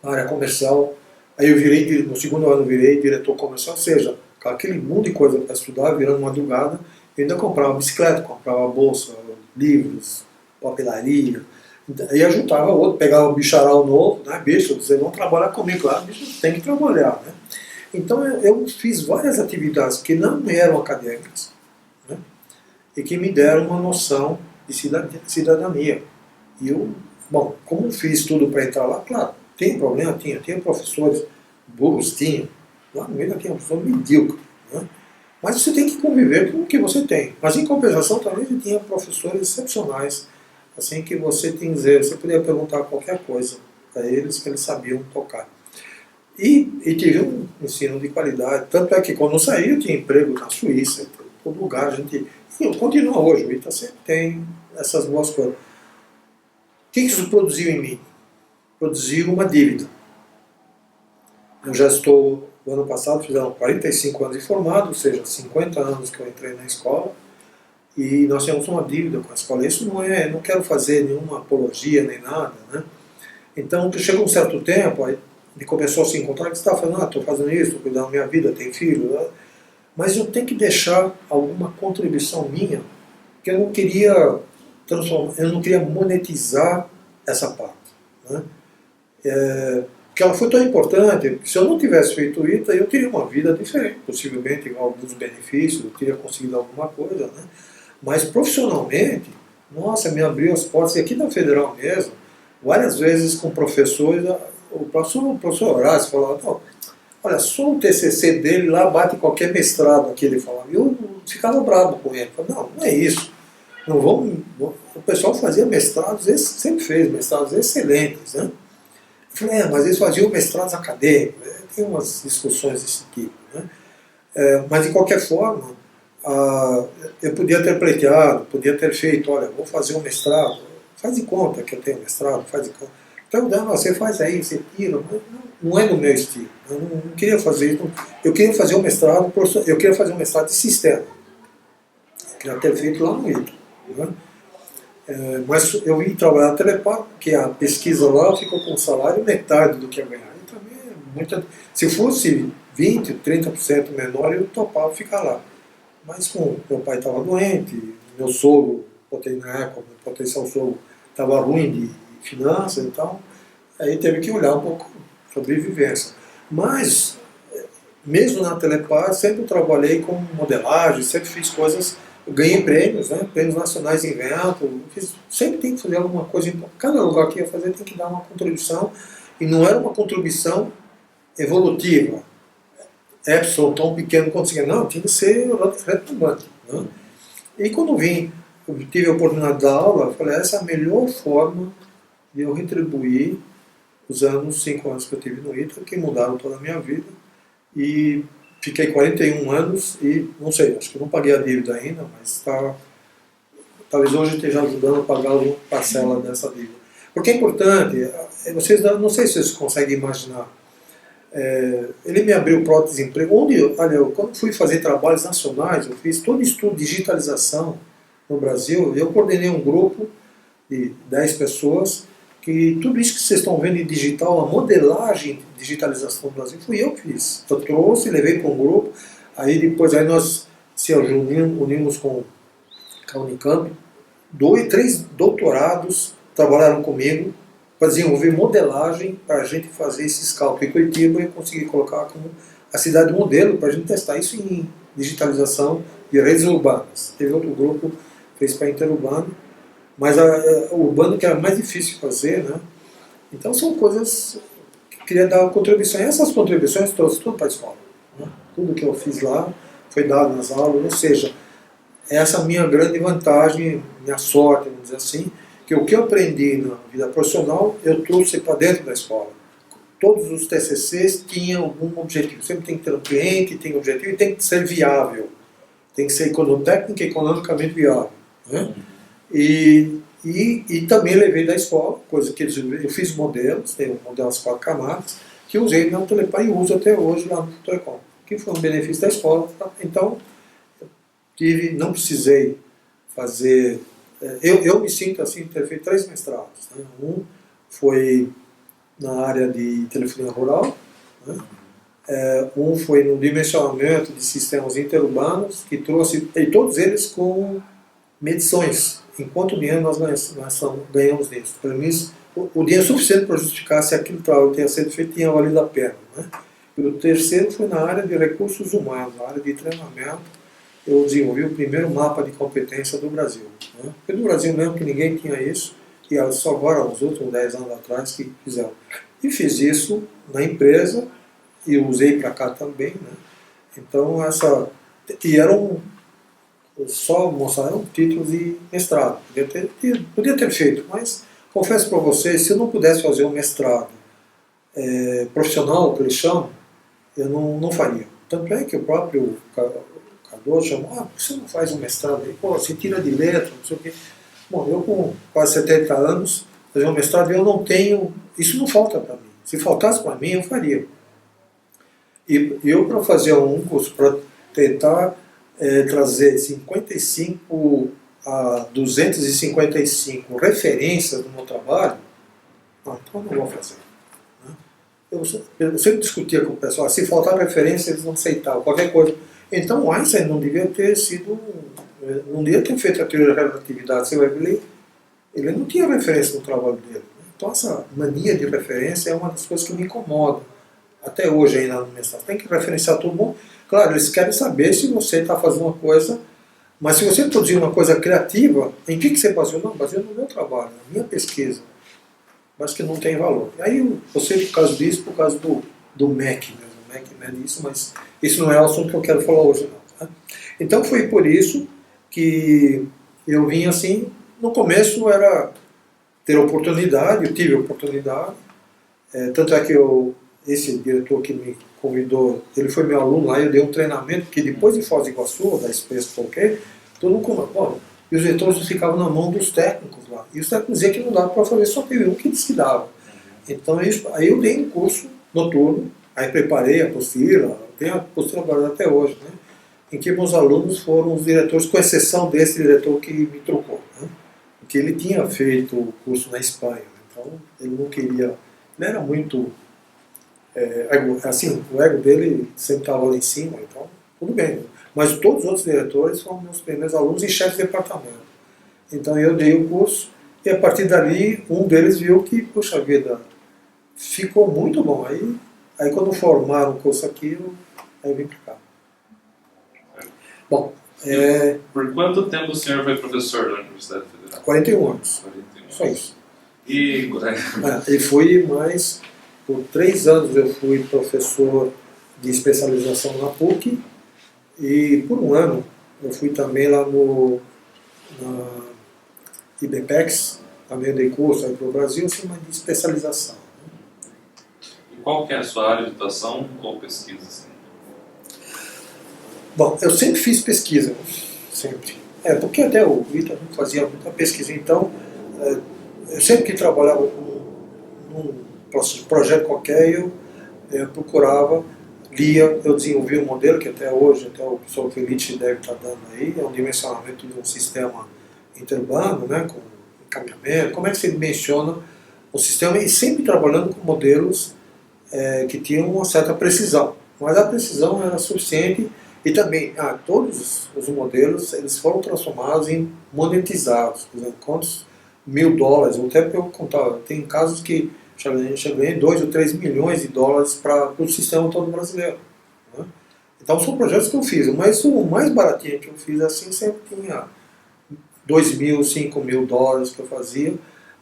área comercial, aí eu virei, no segundo ano eu virei diretor comercial, ou seja, com aquele mundo de coisa para estudar, virando madrugada, eu ainda comprava bicicleta, comprava bolsa, livros, papelaria, aí ajudava o outro, pegava um bicharal novo, né, bicho, vocês vão trabalhar comigo, claro, bicho, tem que trabalhar, né. Então eu fiz várias atividades que não eram acadêmicas, né, e que me deram uma noção de cidadania. E eu, bom, como fiz tudo para entrar lá, claro, tem problema? Tinha professores burros, lá no meio tinha um professor medíocre, né, mas você tem que conviver com o que você tem. Mas em compensação também você tinha professores excepcionais, assim que você tem zero, você podia perguntar qualquer coisa para eles que eles sabiam tocar. E tive um ensino de qualidade. Tanto é que quando eu saí, eu tinha emprego na Suíça, em todo lugar. E continua hoje, o ITA sempre tem essas boas coisas. O que isso produziu em mim? Produziu uma dívida. Eu já estou, no ano passado, fizeram 45 anos de formado, ou seja, 50 anos que eu entrei na escola, e nós temos uma dívida com a escola. Isso não quero fazer nenhuma apologia nem nada, né? Então, chegou um certo tempo, aí ele começou a se encontrar, que você está falando, estou fazendo isso, estou cuidando da minha vida, tenho filho, né? Mas eu tenho que deixar alguma contribuição minha, porque eu não queria transformar, eu não queria monetizar essa parte, né? Porque ela foi tão importante, se eu não tivesse feito o ITA, eu teria uma vida diferente, possivelmente com alguns benefícios, eu teria conseguido alguma coisa, né? Mas profissionalmente, nossa, me abriu as portas, e aqui na Federal mesmo, várias vezes com professores, o professor Horácio falava, não, olha, só o TCC dele lá bate qualquer mestrado aqui, ele falava. E eu ficava bravo com ele. Eu falava, não é isso. Não vamos. O pessoal fazia mestrados, sempre fez mestrados excelentes, né? Eu falei, mas eles faziam mestrados acadêmicos, né? Tem umas discussões desse tipo, né? Mas de qualquer forma, eu podia ter pleiteado, podia ter feito, olha, vou fazer um mestrado, faz de conta que eu tenho mestrado, faz de conta. Então, não, você faz aí, você tira, mas não é do meu estilo. Eu não queria fazer isso. Eu queria fazer um mestrado, eu queria fazer um mestrado de sistema. Eu queria ter feito lá no ITA, né? Mas eu vim trabalhar na Telepar, porque a pesquisa lá ficou com um salário metade do que eu ganhava. E também se fosse 20%, 30% menor, eu topava ficar lá. Mas como meu pai estava doente, meu sogro, na época, meu potencial sogro estava ruim de finanças, então aí teve que olhar um pouco sobrevivência. Mas, mesmo na Telepar, sempre trabalhei com modelagem, sempre fiz coisas, eu ganhei prêmios, né, prêmios nacionais em evento, sempre tem que fazer alguma coisa, cada lugar que ia fazer tem que dar uma contribuição, e não era uma contribuição evolutiva, Epson tão pequeno quanto você, não, tinha que ser retumbante, né? E quando eu tive a oportunidade de dar aula, eu falei, essa é a melhor forma de eu retribuir os 5 anos que eu tive no ITA, que mudaram toda a minha vida. E fiquei 41 anos e, não sei, acho que eu não paguei a dívida ainda, mas talvez hoje eu esteja ajudando a pagar uma parcela dessa dívida. Porque é importante, não sei se vocês conseguem imaginar, ele me abriu prótese de emprego, quando fui fazer trabalhos nacionais, eu fiz todo estudo de digitalização no Brasil, eu coordenei um grupo de 10 pessoas, que tudo isso que vocês estão vendo em digital, a modelagem de digitalização do Brasil, fui eu que fiz. Eu trouxe, levei para um grupo, aí nós se unimos com a Unicamp, 3 doutorados trabalharam comigo para desenvolver modelagem para a gente fazer esses cálculos em Curitiba e conseguir colocar como a cidade modelo para a gente testar isso em digitalização de redes urbanas. Teve outro grupo que fez para interurbano, mas o urbano que era mais difícil de fazer, né? Então são coisas que eu queria dar uma contribuição. E essas contribuições trouxe tudo para a escola, né? Tudo que eu fiz lá foi dado nas aulas, ou seja, essa é a minha grande vantagem, minha sorte, vamos dizer assim, que o que eu aprendi na vida profissional, eu trouxe para dentro da escola. Todos os TCCs tinham algum objetivo. Sempre tem que ter um cliente, tem um objetivo e tem que ser viável. Tem que ser técnica e economicamente viável, né? E também levei da escola, coisa que eu fiz modelos, tem um modelo das 4 camadas, que eu usei na Telepar e uso até hoje lá no Telecom, que foi um benefício da escola. Então, não precisei fazer. Eu me sinto assim, ter feito 3 mestrados, né? Um foi na área de telefonia rural, né? Um foi no dimensionamento de sistemas interurbanos, que trouxe, e todos eles com medições, em quanto dinheiro nós ganhamos nisso. Para mim, o dinheiro suficiente para justificar se aquilo trabalho tenha sido feito tinha valido a pena, né? E o terceiro foi na área de recursos humanos, na área de treinamento. Eu desenvolvi o primeiro mapa de competência do Brasil, né? Porque do Brasil mesmo que ninguém tinha isso, e só agora, uns últimos 10 anos atrás, que fizeram. E fiz isso na empresa, e usei para cá também, né? Então, e só mostraram títulos de mestrado. Podia ter feito, mas confesso para vocês, se eu não pudesse fazer um mestrado profissional, que eles chamam, eu não faria. Tanto é que o próprio Cardoso chamou, por que você não faz um mestrado aí? Pô, você tira de letra, não sei o quê. Bom, eu com quase 70 anos, fazer um mestrado, eu não tenho, isso não falta para mim. Se faltasse para mim, eu faria. E eu, para fazer um curso, para tentar trazer 55 a 255 referências do meu trabalho, então eu não vou fazer. Eu sempre discutia com o pessoal, se faltar referência, eles não aceitavam, qualquer coisa. Então Einstein não devia ter não devia ter feito a teoria da relatividade. Você vai ver, ele não tinha referência no trabalho dele. Então essa mania de referência é uma das coisas que me incomoda. Até hoje ainda no mestrado. Tem que referenciar todo mundo. Claro, eles querem saber se você está fazendo uma coisa, mas se você produzir uma coisa criativa, em que você baseou? Não, baseou no meu trabalho, na minha pesquisa. Mas que não tem valor. E aí você, por causa disso, por causa do MEC mesmo. O MEC não é disso, mas isso não é o assunto que eu quero falar hoje, não. Tá? Então foi por isso que eu vim assim, no começo era ter oportunidade, eu tive oportunidade, tanto é que esse diretor que me convidou, ele foi meu aluno lá, eu dei um treinamento, que depois de Foz do Iguaçu, da Space Qualquer, todo mundo e os diretores ficavam na mão dos técnicos lá, e os técnicos diziam que não dava para fazer, só teve um que disse que dava. Então aí eu dei um curso noturno, aí preparei a apostila, tenho a apostila guardada até hoje, né? Em que meus alunos foram os diretores, com exceção desse diretor que me trocou, né? Porque ele tinha feito o curso na Espanha, então ele não queria, ele era muito, assim, o ego dele sempre estava lá em cima, então tudo bem. Mas todos os outros diretores foram meus primeiros alunos e chefes de departamento. Então eu dei o curso e a partir dali um deles viu que, puxa vida, ficou muito bom. Aí quando formaram o curso aqui, aí eu vim para cá. Bom, por quanto tempo o senhor foi professor da Universidade Federal? 41 anos. 41. Só isso. E fui mais, por 3 anos eu fui professor de especialização na PUC e por 1 ano eu fui também lá na IBPEX, também dei curso aí para o Brasil, assim, mas de especialização. E qual que é a sua área de atuação ou pesquisa? Assim? Bom, eu sempre fiz pesquisa, sempre. Porque até o Ita não fazia muita pesquisa, então eu sempre que trabalhava num projeto qualquer, eu procurava, lia, eu desenvolvia um modelo que até hoje, até o professor Felice deve estar dando aí, é um dimensionamento de um sistema interurbano, né, com encaminhamento, como é que se dimensiona o sistema, e sempre trabalhando com modelos que tinham uma certa precisão, mas a precisão era suficiente. E também, todos os modelos eles foram transformados em monetizados. Por exemplo, quantos $1.000, até para eu contar, tem casos que já ganhei 2 ou 3 milhões de dólares para o sistema todo brasileiro. Né? Então são projetos que eu fiz, mas o mais baratinho que eu fiz assim sempre tinha $2.000, $5.000 que eu fazia.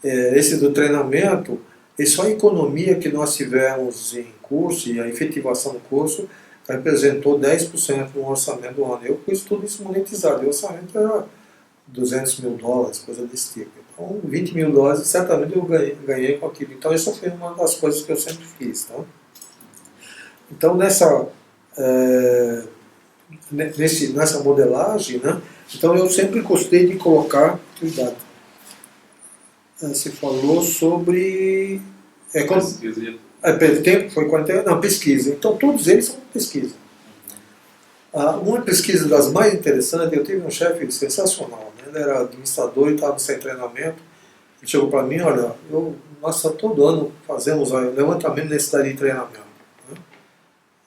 Esse do treinamento, é só a economia que nós tivemos em curso e a efetivação do curso, representou 10% do orçamento do ano. Eu pus tudo isso monetizado. O orçamento era $200.000, coisa desse tipo. Então, $20.000 certamente eu ganhei com aquilo. Então, essa foi uma das coisas que eu sempre fiz. Tá? Então, nessa modelagem, né, então eu sempre gostei de colocar. Cuidado. Você falou sobre. Tempo foi 40 anos, não, pesquisa. Então todos eles são pesquisa. Uma pesquisa das mais interessantes, eu tive um chefe sensacional, né? Ele era administrador e estava sem treinamento. Ele chegou para mim, olha, nós todo ano fazemos levantamento de necessidade de treinamento. Né?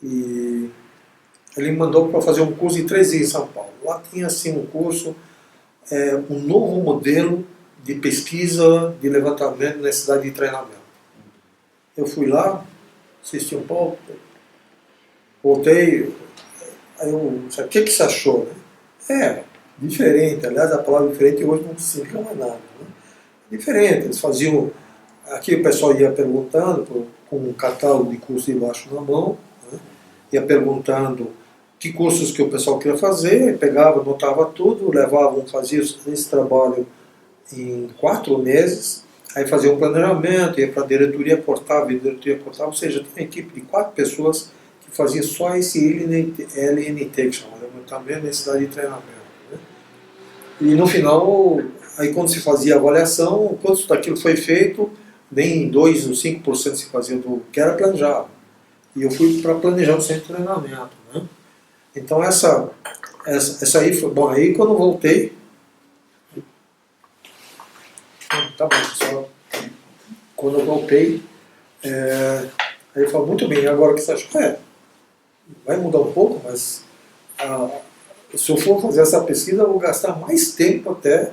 E ele me mandou para fazer um curso em 3 dias em São Paulo. Lá tinha assim um curso, um novo modelo de pesquisa de levantamento de necessidade de treinamento. Eu fui lá, assisti um pouco, voltei, aí o que você achou? Né? Diferente, aliás a palavra diferente hoje não significa mais nada. Né? Diferente, eles faziam, aqui o pessoal ia perguntando, com um catálogo de cursos embaixo na mão, né? Ia perguntando que cursos que o pessoal queria fazer, pegava, anotava tudo, levavam, fazia esse trabalho em 4 meses, Aí fazia um planejamento, ia para a diretoria portável, ou seja, tinha uma equipe de 4 pessoas que fazia só esse LNT, que chama, Levantamento da Necessidade de Treinamento. Né? E no final, aí quando se fazia a avaliação, quanto daquilo foi feito, nem 2 ou 5% se fazia do que era planejado. E eu fui para planejar o centro de treinamento. Né? Então essa aí foi. Bom, aí quando eu voltei. Tá bom, pessoal. Quando eu voltei, aí eu falei, muito bem, agora o que você acha? Vai mudar um pouco, mas se eu for fazer essa pesquisa, eu vou gastar mais tempo até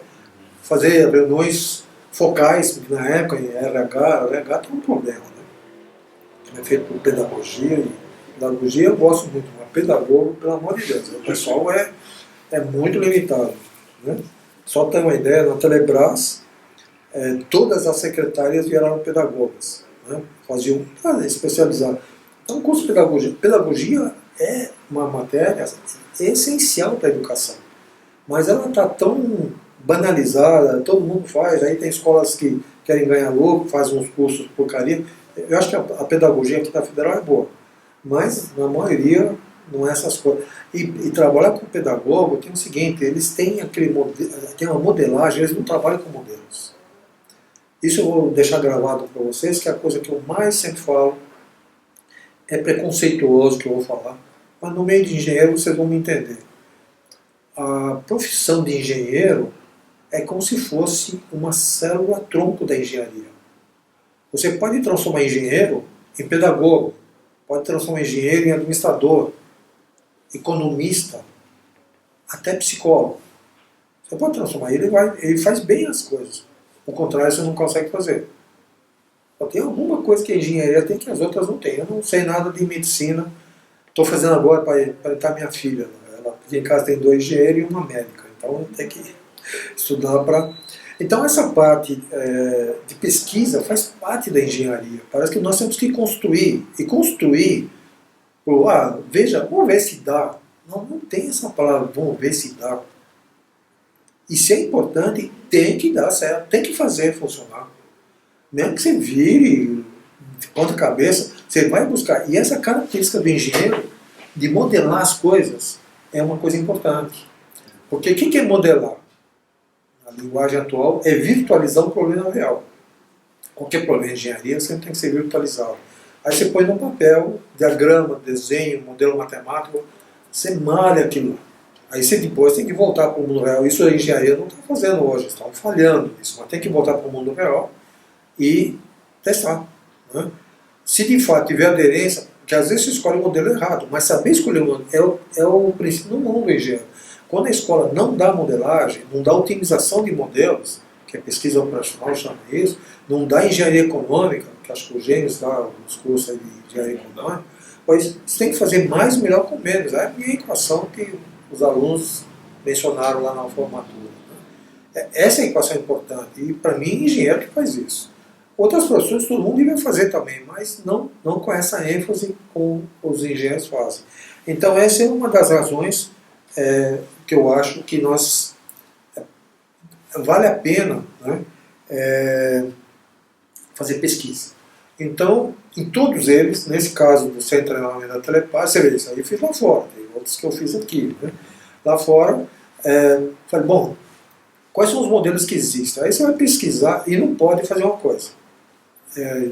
fazer reuniões focais, porque na época em RH tem um problema, né? É feito por pedagogia, e pedagogia eu gosto muito, mas pedagogo, pelo amor de Deus, o pessoal é muito limitado. Né? Só ter uma ideia, na Telebrás, todas as secretárias viraram pedagogas, né? Faziam especializar. Então, o curso de pedagogia é uma matéria essencial para a educação, mas ela está tão banalizada, todo mundo faz, aí tem escolas que querem ganhar lucro, fazem uns cursos porcaria. Eu acho que a pedagogia aqui da Federal é boa, mas na maioria não é essas coisas. E trabalhar com pedagogo tem o seguinte, eles têm tem uma modelagem, eles não trabalham com modelos. Isso eu vou deixar gravado para vocês, que é a coisa que eu mais sempre falo, é preconceituoso que eu vou falar, mas no meio de engenheiro vocês vão me entender. A profissão de engenheiro é como se fosse uma célula-tronco da engenharia. Você pode transformar engenheiro em pedagogo, pode transformar engenheiro em administrador, economista, até psicólogo. Você pode transformar, ele faz bem as coisas. O contrário você não consegue fazer. Só tem alguma coisa que a engenharia tem que as outras não têm. Eu não sei nada de medicina. Estou fazendo agora para entrar minha filha. Aqui em casa tem 2 engenheiros e uma médica. Então tem que estudar para... Então essa parte de pesquisa faz parte da engenharia. Parece que nós temos que construir. E construir, veja, vamos ver se dá. Não tem essa palavra, vamos ver se dá. E se é importante, tem que dar certo, tem que fazer funcionar. Mesmo que você vire de ponta cabeça, você vai buscar. E essa característica do engenheiro, de modelar as coisas, é uma coisa importante. Porque o que é modelar? A linguagem atual é virtualizar um problema real. Qualquer problema de engenharia sempre tem que ser virtualizado. Aí você põe no papel, diagrama, desenho, modelo matemático, você malha aquilo. Aí você depois tem que voltar para o mundo real. Isso a engenharia não está fazendo hoje, estão falhando nisso, mas tem que voltar para o mundo real e testar. Né? Se de fato tiver aderência, porque às vezes você escolhe o modelo errado, mas saber escolher o modelo é o princípio do mundo engenheiro. Quando a escola não dá modelagem, não dá otimização de modelos, que a pesquisa operacional chama isso, não dá engenharia econômica, que acho que o Gênesis dá os cursos de engenharia econômica, pois você tem que fazer mais e melhor com menos. É a minha equação que os alunos mencionaram lá na formatura. Essa é a equação importante, e para mim, engenheiro que faz isso. Outras profissões todo mundo devia fazer também, mas não com essa ênfase como os engenheiros fazem. Então essa é uma das razões que eu acho que nós vale a pena, né, fazer pesquisa. Então, em todos eles, nesse caso do Centro de Treinamento da Telepar, você vê, isso aí eu fiz lá fora, tem outros que eu fiz aqui. Né? Lá fora, falei, bom, quais são os modelos que existem? Aí você vai pesquisar e não pode fazer uma coisa.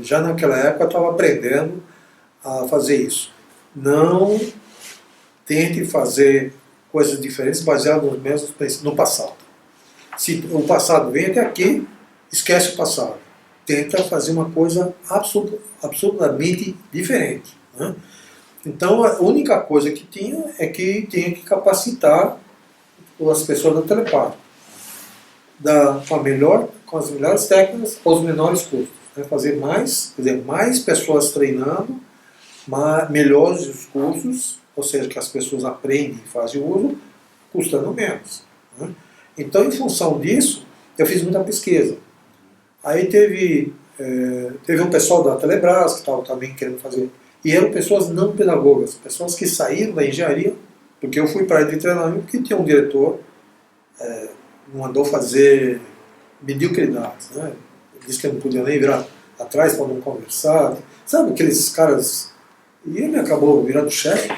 Já naquela época eu estava aprendendo a fazer isso. Não tente fazer coisas diferentes baseadas nos mesmos princípios no passado. Se o passado vem até aqui, esquece o passado. Tenta fazer uma coisa absolutamente diferente. Né? Então a única coisa que tinha é que tinha que capacitar as pessoas da Telepar. Com as melhores técnicas aos menores custos. Né? Fazer mais pessoas treinando, melhores os cursos, ou seja, que as pessoas aprendem e fazem uso, custando menos. Né? Então, em função disso, eu fiz muita pesquisa. Aí teve um pessoal da Telebrás que estava também querendo fazer, e eram pessoas não pedagogas, pessoas que saíram da engenharia, porque eu fui para a área de treinamento porque tinha um diretor, mandou fazer mediocridades, né? disse que eu não podia nem virar atrás para não conversar. Sabe aqueles caras... E ele acabou virando chefe.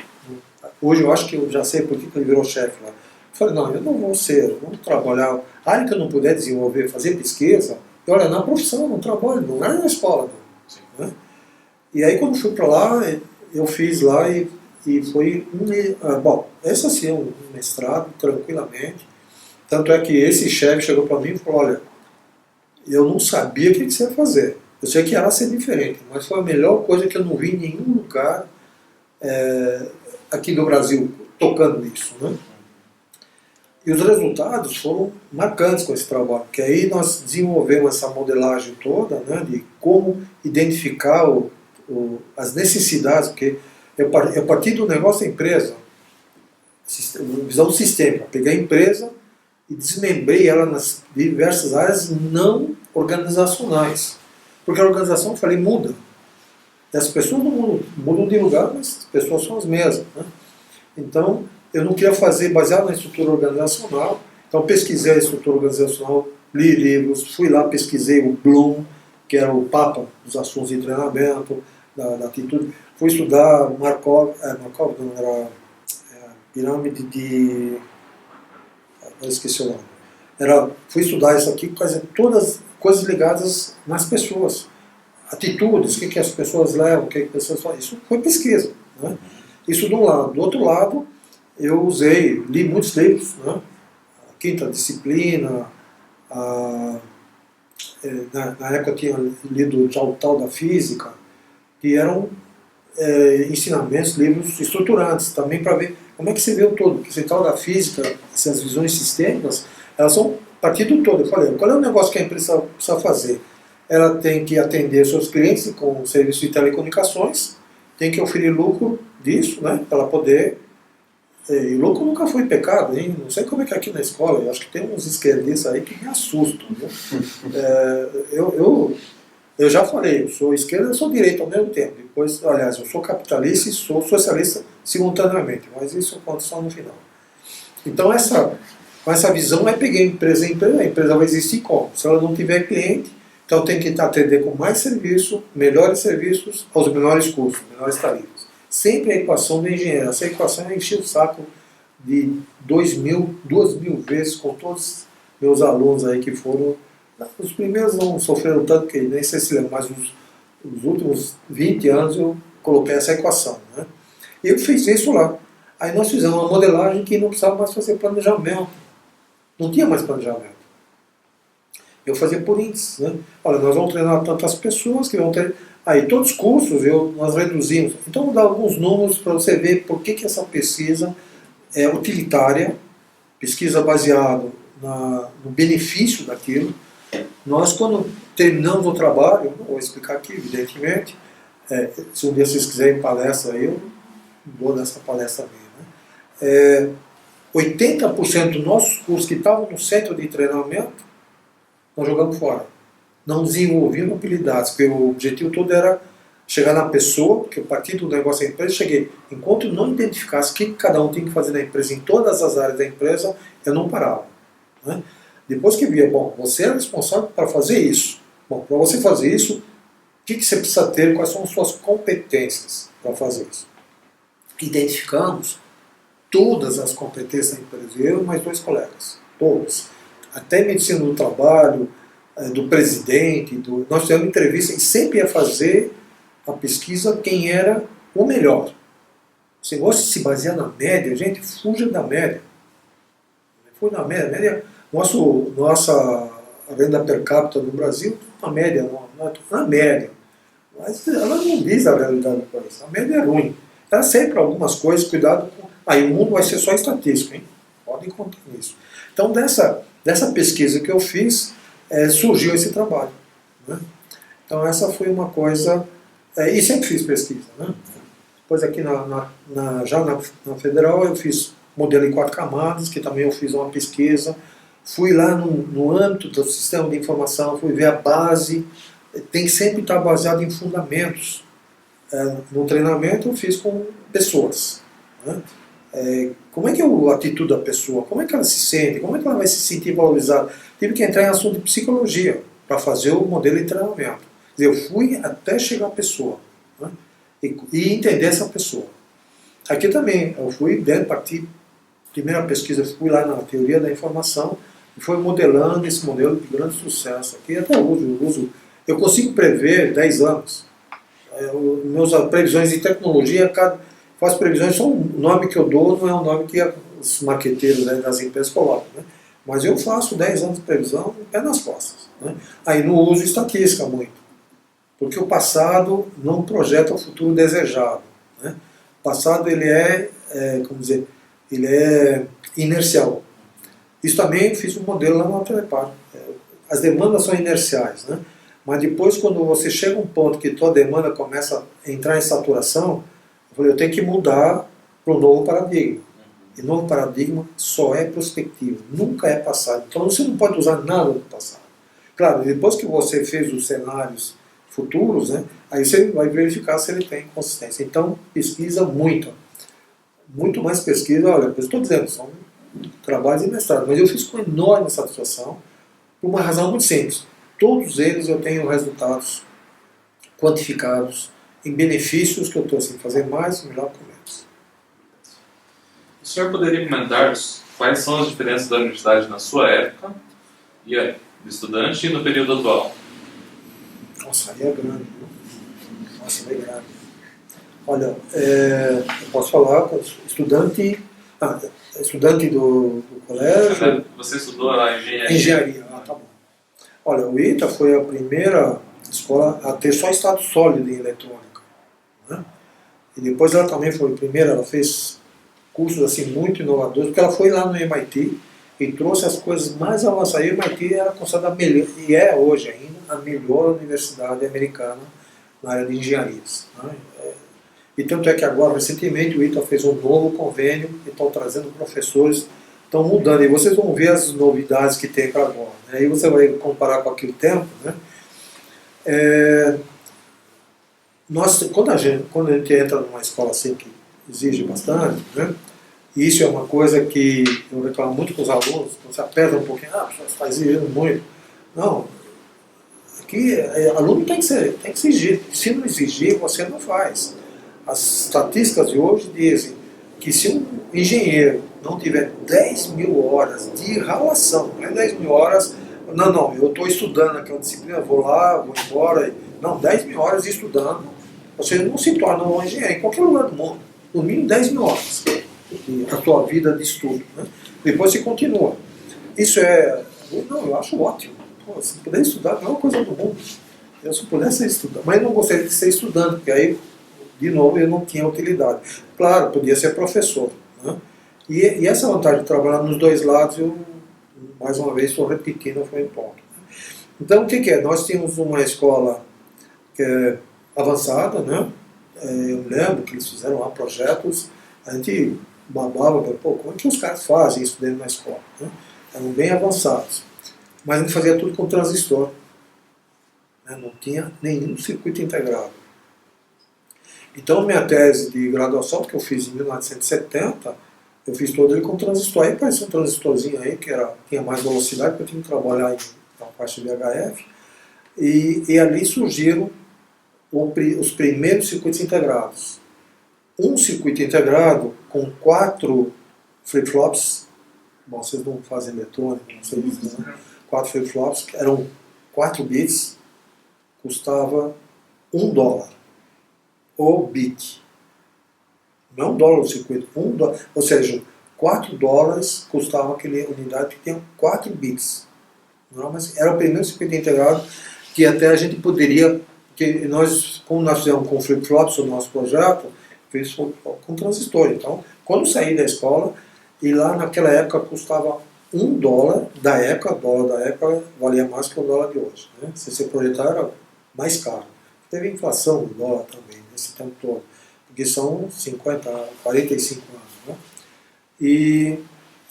Hoje eu acho que eu já sei por que ele virou chefe lá. Eu falei, não, eu não vou ser, eu vou trabalhar. A área que eu não puder desenvolver, fazer pesquisa, e olha, na profissão, no trabalho, não é na escola. Não, né? E aí quando fui para lá, eu fiz lá e foi bom, esse assim é um mestrado, tranquilamente. Tanto é que esse chefe chegou para mim e falou, olha, eu não sabia o que você ia fazer. Eu sei que ela ia ser diferente, mas foi a melhor coisa que eu não vi em nenhum lugar aqui do Brasil tocando nisso, né? E os resultados foram marcantes com esse trabalho, porque aí nós desenvolvemos essa modelagem toda, né, de como identificar as necessidades, porque eu parti do negócio da empresa, visão sistêmica, peguei a empresa e desmembrei ela nas diversas áreas não organizacionais. Porque a organização, eu falei, muda. E as pessoas não mudam de lugar, mas as pessoas são as mesmas, né? Então, eu não queria fazer baseado na estrutura organizacional. Então, pesquisei a estrutura organizacional, li livros, fui lá, pesquisei o Bloom, que era o papa dos assuntos de treinamento, da atitude. Fui estudar Markov não era pirâmide de... eu esqueci o nome. Fui estudar isso aqui, fazer todas coisas ligadas nas pessoas. Atitudes, o que as pessoas levam, o que as pessoas fazem. Isso foi pesquisa, né? Isso de um lado. Do outro lado, eu li muitos livros, né? A Quinta Disciplina, na época eu tinha lido o tal da Física, que eram ensinamentos, livros estruturantes, também para ver como é que se vê o todo. Porque esse tal da Física, essas visões sistêmicas, elas são partido todo. Eu falei, qual é o negócio que a empresa precisa fazer? Ela tem que atender seus clientes com serviço de telecomunicações, tem que oferir lucro disso, né, para ela poder... E lucro nunca foi pecado, hein? Não sei como é que é aqui na escola, eu acho que tem uns esquerdistas aí que me assustam. Viu? Eu já falei, eu sou esquerda e sou direita ao mesmo tempo. Depois, aliás, eu sou capitalista e sou socialista simultaneamente, mas isso é só no final. Então, com essa visão, eu peguei a empresa vai existir como? Se ela não tiver cliente, então tem que atender com mais serviço, melhores serviços, aos menores custos, menores tarifas. Sempre a equação do engenheiro. Essa equação eu enchi o saco de 2.000 vezes com todos os meus alunos aí que foram... Os primeiros não sofreram tanto, que nem sei se lembram, mas os últimos 20 anos eu coloquei essa equação, né? E eu fiz isso lá. Aí nós fizemos uma modelagem que não precisava mais fazer planejamento. Não tinha mais planejamento. Eu fazia por índices, né? Olha, nós vamos treinar tantas pessoas que vão ter... Aí todos os custos nós reduzimos. Então eu vou dar alguns números para você ver por que essa pesquisa é utilitária, pesquisa baseada no benefício daquilo. Nós, quando terminamos o trabalho, não vou explicar aqui, evidentemente, se um dia vocês quiserem palestra, eu vou nessa palestra minha, né? 80% dos nossos cursos que estavam no centro de treinamento, nós jogamos fora. Não desenvolvemos habilidades, porque o objetivo todo era chegar na pessoa, porque a partir do negócio da empresa, cheguei. Enquanto eu não identificasse o que cada um tem que fazer na empresa, em todas as áreas da empresa, eu não parava, né? Depois que via, bom, você é responsável para fazer isso. Bom, para você fazer isso, o que você precisa ter, quais são as suas competências para fazer isso? Identificamos todas as competências da empresa, eu e mais 2 colegas, todos. Até medicina do trabalho, do presidente, nós tivemos entrevista e sempre ia fazer a pesquisa quem era o melhor. Você gosta de se basear na média, gente, fuja da média. Foi na média. Nossa renda per capita no Brasil, na média, na média. Mas ela não diz a realidade do país. A média é ruim. Ela serve para algumas coisas, cuidado com... Aí o mundo vai ser só estatístico, hein? Podem contar nisso. Então, dessa pesquisa que eu fiz, surgiu esse trabalho, né? Então, essa foi uma coisa... e sempre fiz pesquisa, né? Depois aqui já na Federal eu fiz modelo em 4 camadas, que também eu fiz uma pesquisa. Fui lá no âmbito do sistema de informação, fui ver a base, tem que sempre estar baseado em fundamentos. No treinamento eu fiz com pessoas, né? Como é que é a atitude da pessoa, como é que ela se sente, como é que ela vai se sentir valorizada. Tive que entrar em assunto de psicologia, para fazer o modelo de treinamento. Quer dizer, eu fui até chegar à pessoa, né? E entender essa pessoa. Aqui também, eu fui dentro, partir, primeira pesquisa, eu fui lá na teoria da informação e foi modelando esse modelo de grande sucesso. Aqui até hoje eu consigo prever 10 anos. Meus previsões de tecnologia, faço previsões, só o nome que eu dou não é o nome que os marqueteiros, né, das empresas colocam, né? Mas eu faço 10 anos de previsão, pé nas costas, né? Aí não uso estatística muito, porque o passado não projeta o futuro desejado, né? O passado ele como dizer, ele é inercial. Isso também eu fiz um modelo lá no Telepar. As demandas são inerciais, né? Mas depois, quando você chega a um ponto que tua demanda começa a entrar em saturação, eu falei, eu tenho que mudar para um novo paradigma. E novo paradigma só é prospectivo, nunca é passado. Então você não pode usar nada do passado. Claro, depois que você fez os cenários futuros, né, aí você vai verificar se ele tem consistência. Então, pesquisa muito. Muito mais pesquisa. Olha, eu estou dizendo, são trabalhos de mestrado, mas eu fiz com enorme satisfação, por uma razão muito simples. Todos eles eu tenho resultados quantificados em benefícios que eu estou assim, fazer mais e melhor com menos. O senhor poderia comentar quais são as diferenças da universidade na sua época e de estudante e no período atual? Nossa, aí é grande. Nossa, aí é grande. Olha, eu posso falar com estudante do colégio. Você estudou a engenharia? Engenharia, tá bom. Olha, o ITA foi a primeira escola a ter só status sólido em eletrônica, né? E depois ela também foi a primeira, ela fez cursos assim muito inovadores, porque ela foi lá no MIT e trouxe as coisas mais avançadas. O MIT era considerada a melhor, e é hoje ainda, a melhor universidade americana na área de engenharias, né? E tanto é que agora, recentemente, o ITA fez um novo convênio e estão trazendo professores, estão mudando, e vocês vão ver as novidades que tem para agora, né? Aí você vai comparar com aquele tempo, né? Quando a gente entra numa escola assim que exige bastante, né? E isso é uma coisa que eu reclamo muito com os alunos, quando você aperta um pouquinho, você está exigindo muito. Não, aqui aluno tem que exigir, se não exigir, você não faz. As estatísticas de hoje dizem que se um engenheiro não tiver 10.000 horas de ralação, não é 10.000 horas, não, eu estou estudando aquela disciplina, vou lá, vou embora, não, 10.000 horas estudando, você não se torna um engenheiro em qualquer lugar do mundo, no mínimo 10.000 horas, a tua vida de estudo, né? Depois você continua. Isso eu acho ótimo. Pô, se puder estudar, não é uma coisa do mundo. Eu se pudesse estudar, mas eu não gostaria de ser estudante, porque aí, de novo, eu não tinha utilidade. Claro, podia ser professor, né? E essa vantagem de trabalhar nos dois lados, eu, mais uma vez, estou repetindo, foi um ponto. Então, o que é? Nós tínhamos uma escola avançada, né? Eu me lembro que eles fizeram lá projetos, a gente babava, pô, como é que os caras fazem isso dentro da escola, né? Eram bem avançados. Mas a gente fazia tudo com transistor, né? Não tinha nenhum circuito integrado. Então, minha tese de graduação, que eu fiz em 1970, eu fiz todo ele com transistor. Aí parecia um transistorzinho aí, que tinha mais velocidade, porque eu tinha que trabalhar na parte de VHF. E ali surgiram os primeiros circuitos integrados. Um circuito integrado com 4 flip-flops, bom, vocês não fazem eletrônica, não sei dizer, né? 4 flip-flops, que eram 4 bits, custava $1 o bit. Não $1 o circuito, $1, ou seja, $4 custava aquela unidade que tinha 4 bits. Não, mas era o primeiro circuito integrado que até a gente poderia, que nós, como nós fizemos com flip-flops o nosso projeto, fez com transistor. Então, quando saí da escola, e lá naquela época custava $1 da época, dólar da época valia mais que o dólar de hoje, né? Se você projetar, era mais caro. Teve inflação do dólar também, nesse tempo todo, porque são 45 anos, né? E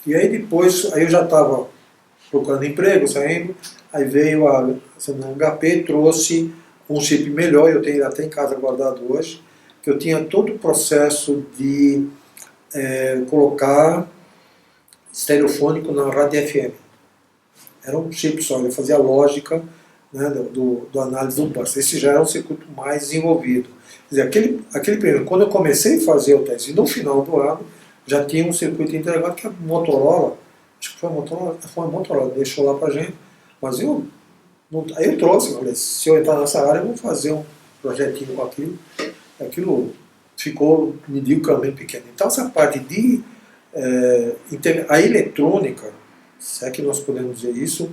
aí depois, aí eu já estava procurando emprego, saindo, aí veio a HP, trouxe um chip melhor, eu tenho até em casa guardado hoje, que eu tinha todo o processo de colocar estereofônico na rádio FM. Era um chip só, ele fazia lógica né, do análise do pulso. Esse já é um circuito mais desenvolvido. Quer dizer, aquele período, quando eu comecei a fazer o teste, no final do ano, já tinha um circuito integrado que a Motorola, acho que foi a Motorola deixou lá pra gente, mas aí eu trouxe, falei, se eu entrar nessa área, eu vou fazer um projetinho com aquilo ficou mediocremente pequeno. Então essa parte de a eletrônica, se é que nós podemos dizer isso,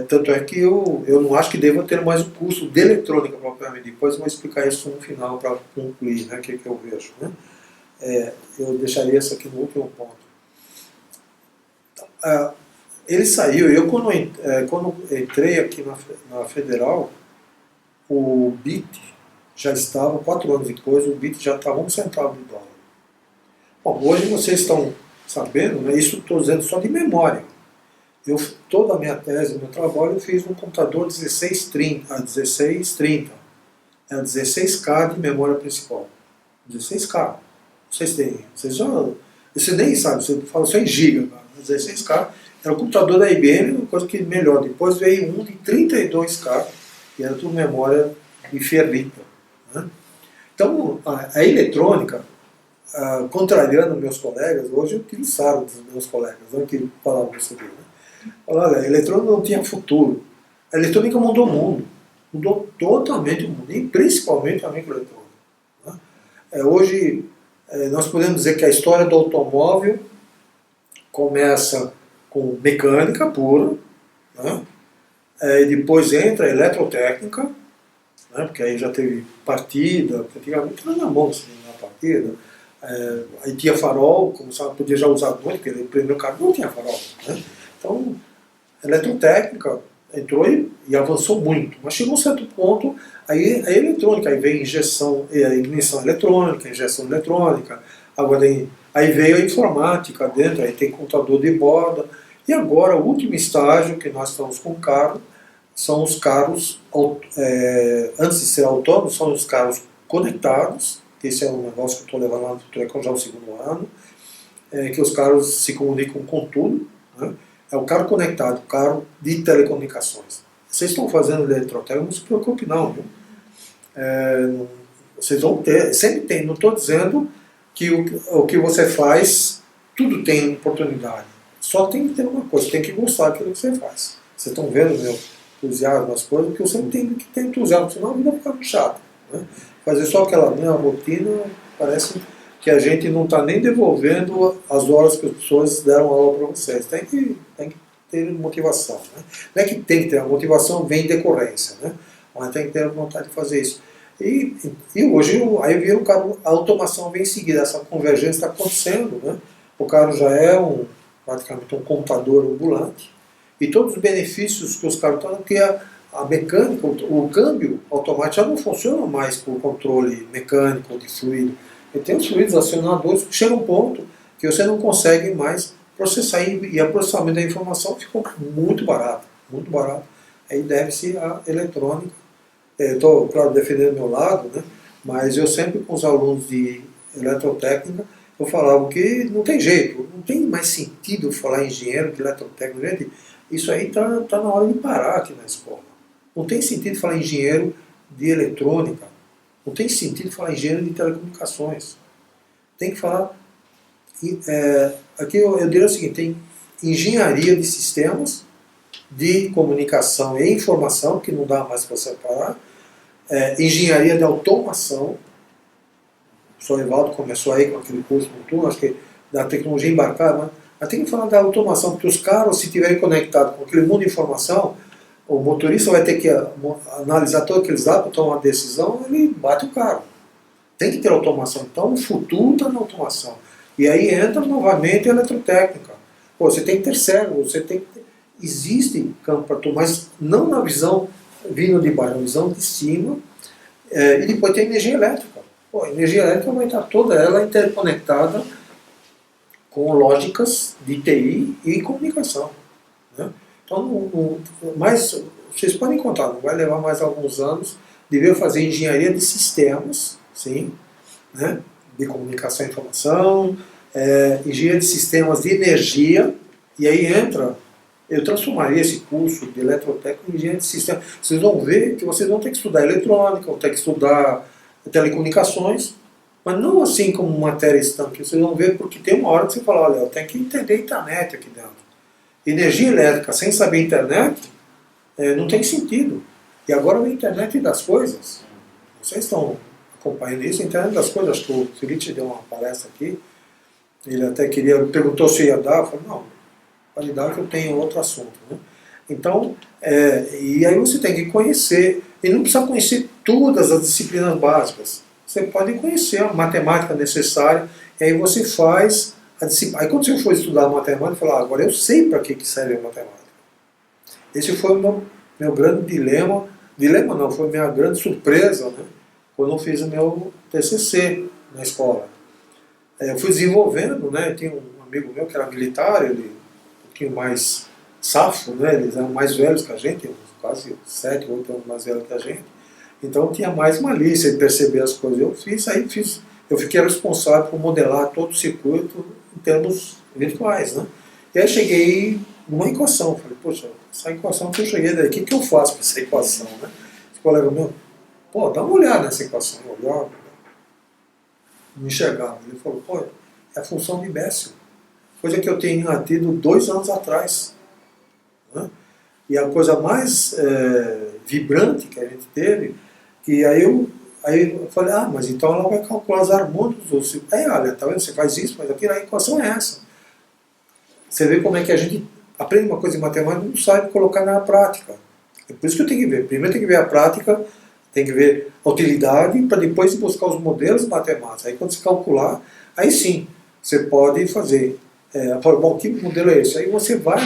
tanto é que eu não acho que deva ter mais o curso de eletrônica propriamente. Depois eu vou explicar isso no final para concluir, né, o que eu vejo. Né? Eu deixaria isso aqui no último ponto. Ele saiu, quando entrei aqui na Federal, o BIT já estava, 4 anos depois, o BIT já estava 1 centavo de dólar. Bom, hoje vocês estão sabendo, né, isso estou dizendo só de memória. Toda a minha tese, meu trabalho, eu fiz um computador 1630, é 16K de memória principal. 16K. Você nem sabe, você fala só em giga, cara. 16K era o computador da IBM, uma coisa que melhor. Depois veio um de 32K, que era tudo memória de ferrita. Né? Então, a eletrônica, contrariando meus colegas, hoje eu tiro sarro dos meus colegas, né, que falavam isso aqui. Né? Olha, a eletrônica não tinha futuro. A eletrônica mudou o mundo. Mudou totalmente o mundo, e principalmente a microeletrônica. Né? Hoje, nós podemos dizer que a história do automóvel começa com mecânica pura, né? E depois entra a eletrotécnica, né? Porque aí já teve partida, antigamente era na mão assim, na partida, aí tinha farol, como sabe, podia já usar à noite, porque o primeiro carro não tinha farol. Né? Então, a eletrotécnica entrou e avançou muito, mas chegou a um certo ponto, aí a eletrônica, aí veio ignição eletrônica, injeção eletrônica, agora aí veio a informática dentro, aí tem computador de borda, e agora o último estágio que nós estamos com o carro, são os carros, antes de ser autônomos, são os carros conectados, que esse é um negócio que eu estou levando lá no Turecão já o 2º ano, que os carros se comunicam com tudo, né? É o carro conectado, o carro de telecomunicações. Vocês estão fazendo eletrotécnica, não se preocupe não, viu? Vocês vão ter, sempre tem, não estou dizendo que o que você faz, tudo tem oportunidade. Só tem que ter uma coisa, tem que gostar daquilo que você faz. Vocês estão vendo meu entusiasmo nas coisas, porque eu sempre tenho que ter entusiasmo, senão a vida fica muito chata. Né? Fazer só aquela minha rotina, parece que a gente não está nem devolvendo as horas que as pessoas deram aula para vocês. Tem que ter motivação. Né? Não é que tem que ter, a motivação vem em decorrência, né? Mas tem que ter vontade de fazer isso. E hoje, aí vira um carro, a automação vem em seguida, essa convergência está acontecendo. Né? O carro já é praticamente um computador ambulante, e todos os benefícios que os carros estão, porque a mecânica, o câmbio automático já não funciona mais por controle mecânico de fluido. E tem os fluidos acionadores que chega um ponto que você não consegue mais processar, e o processamento da informação ficou muito barato, muito barato. Aí deve-se à eletrônica. Estou, claro, defendendo meu lado, né? Mas eu sempre com os alunos de eletrotécnica, eu falava que não tem jeito, não tem mais sentido falar em engenheiro de eletrotécnica. Gente, isso aí está na hora de parar aqui na escola. Não tem sentido falar em engenheiro de eletrônica, não tem sentido falar em engenheiro de telecomunicações. Tem que falar... aqui eu diria o seguinte, tem engenharia de sistemas, de comunicação e informação, que não dá mais para separar, engenharia de automação. O professor Evaldo começou aí com aquele curso no turno, acho que da tecnologia embarcada, mas tem que falar da automação, porque os carros, se estiverem conectados com aquele mundo de informação, o motorista vai ter que analisar todos aqueles dados para tomar uma decisão, ele bate o carro. Tem que ter automação. Então o futuro está na automação. E aí entra novamente a eletrotécnica. Pô, você tem que ter cérebro, você tem que ter... Existe campo para tudo, mas não na visão vindo de baixo, na visão de cima. E depois tem energia elétrica. Pô, a energia elétrica vai estar toda ela interconectada com lógicas de TI e comunicação. Né? Então, mas vocês podem contar, não vai levar mais alguns anos, deveria fazer engenharia de sistemas, sim, né? De comunicação e informação, engenharia de sistemas de energia, e aí entra eu transformaria esse curso de eletrotécnica em engenharia de sistema. Vocês vão ver que vocês vão ter que estudar eletrônica, vão ter que estudar telecomunicações, mas não assim como matéria estanque. Vocês vão ver porque tem uma hora que você fala, olha, eu tenho que entender a internet aqui dentro. Energia elétrica sem saber internet não tem sentido. E agora a internet das coisas. Vocês estão acompanhando isso, a internet das coisas. Acho que o Felipe deu uma palestra aqui, ele até perguntou se ia dar, eu falei, não, pode dar que eu tenho outro assunto. Né? Então, e aí você tem que conhecer, e não precisa conhecer todas as disciplinas básicas. Você pode conhecer a matemática necessária, e aí você faz a disciplina. Aí quando você for estudar matemática, você fala, agora eu sei para que serve a matemática. Esse foi o meu grande dilema. Dilema não, foi a minha grande surpresa, né? Quando eu fiz o meu TCC na escola. Eu fui desenvolvendo, né? Eu tinha um amigo meu que era militar, ele um pouquinho mais safo, né? Eles eram mais velhos que a gente, quase 7, 8 anos mais velhos que a gente. Então tinha mais malícia em perceber as coisas. Eu fiquei responsável por modelar todo o circuito em termos virtuais, né? E aí cheguei numa equação, falei, poxa, essa equação que eu cheguei daí, o que eu faço com essa equação, né? Esse colega meu, pô, dá uma olhada nessa equação. Eu olhava, não enxergava. Ele falou, pô, é a função de Bessel. Coisa que eu tinha tido 2 anos atrás. Né? E a coisa mais vibrante que a gente teve, que aí eu falei, mas então ela vai calcular as harmônicos. Olha, tá vendo? Você faz isso, mas aqui a equação é essa. Você vê como é que a gente aprende uma coisa em matemática e não sabe colocar na prática. É por isso que eu tenho que ver. Primeiro tem que ver a prática, tem que ver a utilidade, para depois buscar os modelos matemáticos. Aí quando você calcular, aí sim, você pode fazer. Bom, que modelo é esse? Aí você vai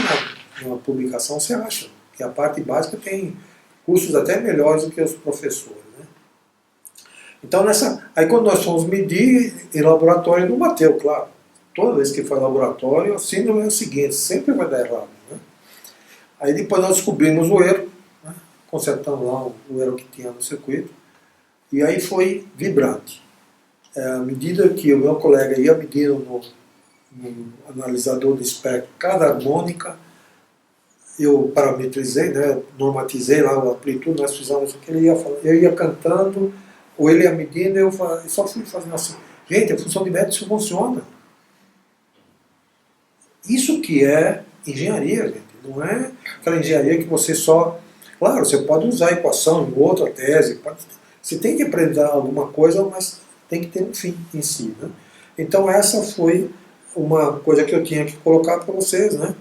na publicação, você acha. Que a parte básica tem cursos até melhores do que os professores. Né? Então, aí quando nós fomos medir em laboratório, não bateu, claro. Toda vez que faz laboratório, a síndrome é o seguinte, sempre vai dar errado. Né? Aí depois nós descobrimos o erro, né? Consertamos lá o erro que tinha no circuito, e aí foi vibrante. À medida que o meu colega ia medindo no analisador de espectro cada harmônica, eu parametrizei, né? Normatizei lá a amplitude, nós fizemos o que ele ia falando, eu ia cantando, ou ele ia medindo, eu só fui fazendo assim. Gente, a função de Bessel funciona. Isso que é engenharia, gente. Não é aquela engenharia que você só... Claro, você pode usar a equação em outra tese, você tem que aprender alguma coisa, mas tem que ter um fim em si. Né? Então essa foi uma coisa que eu tinha que colocar para vocês, né?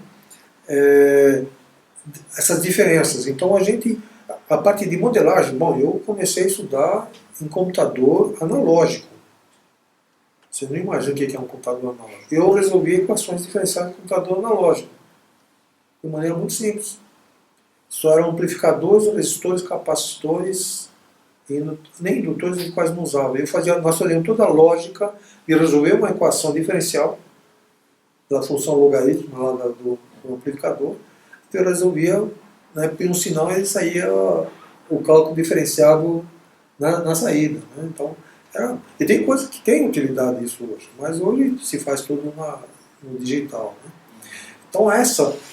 Essas diferenças. Então a parte de modelagem, bom, eu comecei a estudar em computador analógico. Você não imagina o que é um computador analógico. Eu resolvi equações diferenciais em computador analógico. De maneira muito simples. Só eram amplificadores, resistores, capacitores, e nem indutores ele quase não usava. Nós fazíamos toda a lógica de resolver uma equação diferencial da função logaritmo lá do amplificador. Eu resolvia, né, porque no sinal ele saía o cálculo diferenciado na saída. Né? Então, e tem coisas que têm utilidade isso hoje, mas hoje se faz tudo no digital. Né? Então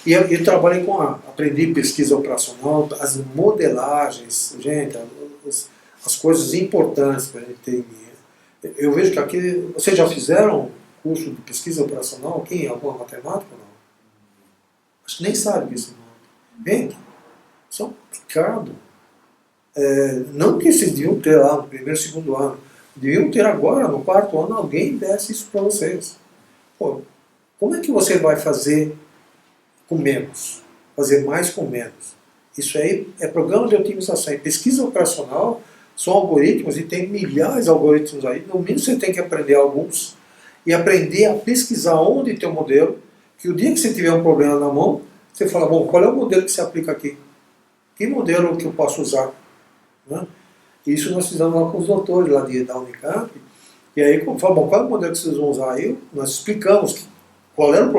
e eu trabalhei aprendi pesquisa operacional, as modelagens, gente, as coisas importantes para a gente ter. Eu vejo que aqui, vocês já fizeram curso de pesquisa operacional aqui em alguma matemática ou não? Acho que nem sabe disso. Gente, isso é um pecado. Não que vocês deviam ter lá no primeiro, segundo ano, deviam ter agora, no 4º ano, alguém desse isso para vocês. Pô, como é que você vai fazer com menos? Fazer mais com menos? Isso aí é programa de otimização. E pesquisa operacional são algoritmos, e tem milhares de algoritmos aí. No mínimo você tem que aprender alguns e aprender a pesquisar onde tem o modelo, que o dia que você tiver um problema na mão, você fala, bom, qual é o modelo que se aplica aqui? Que modelo que eu posso usar? Né? Isso nós fizemos lá com os doutores lá da Unicamp. E aí, bom, qual é o modelo que vocês vão usar? Aí nós explicamos qual era o problema.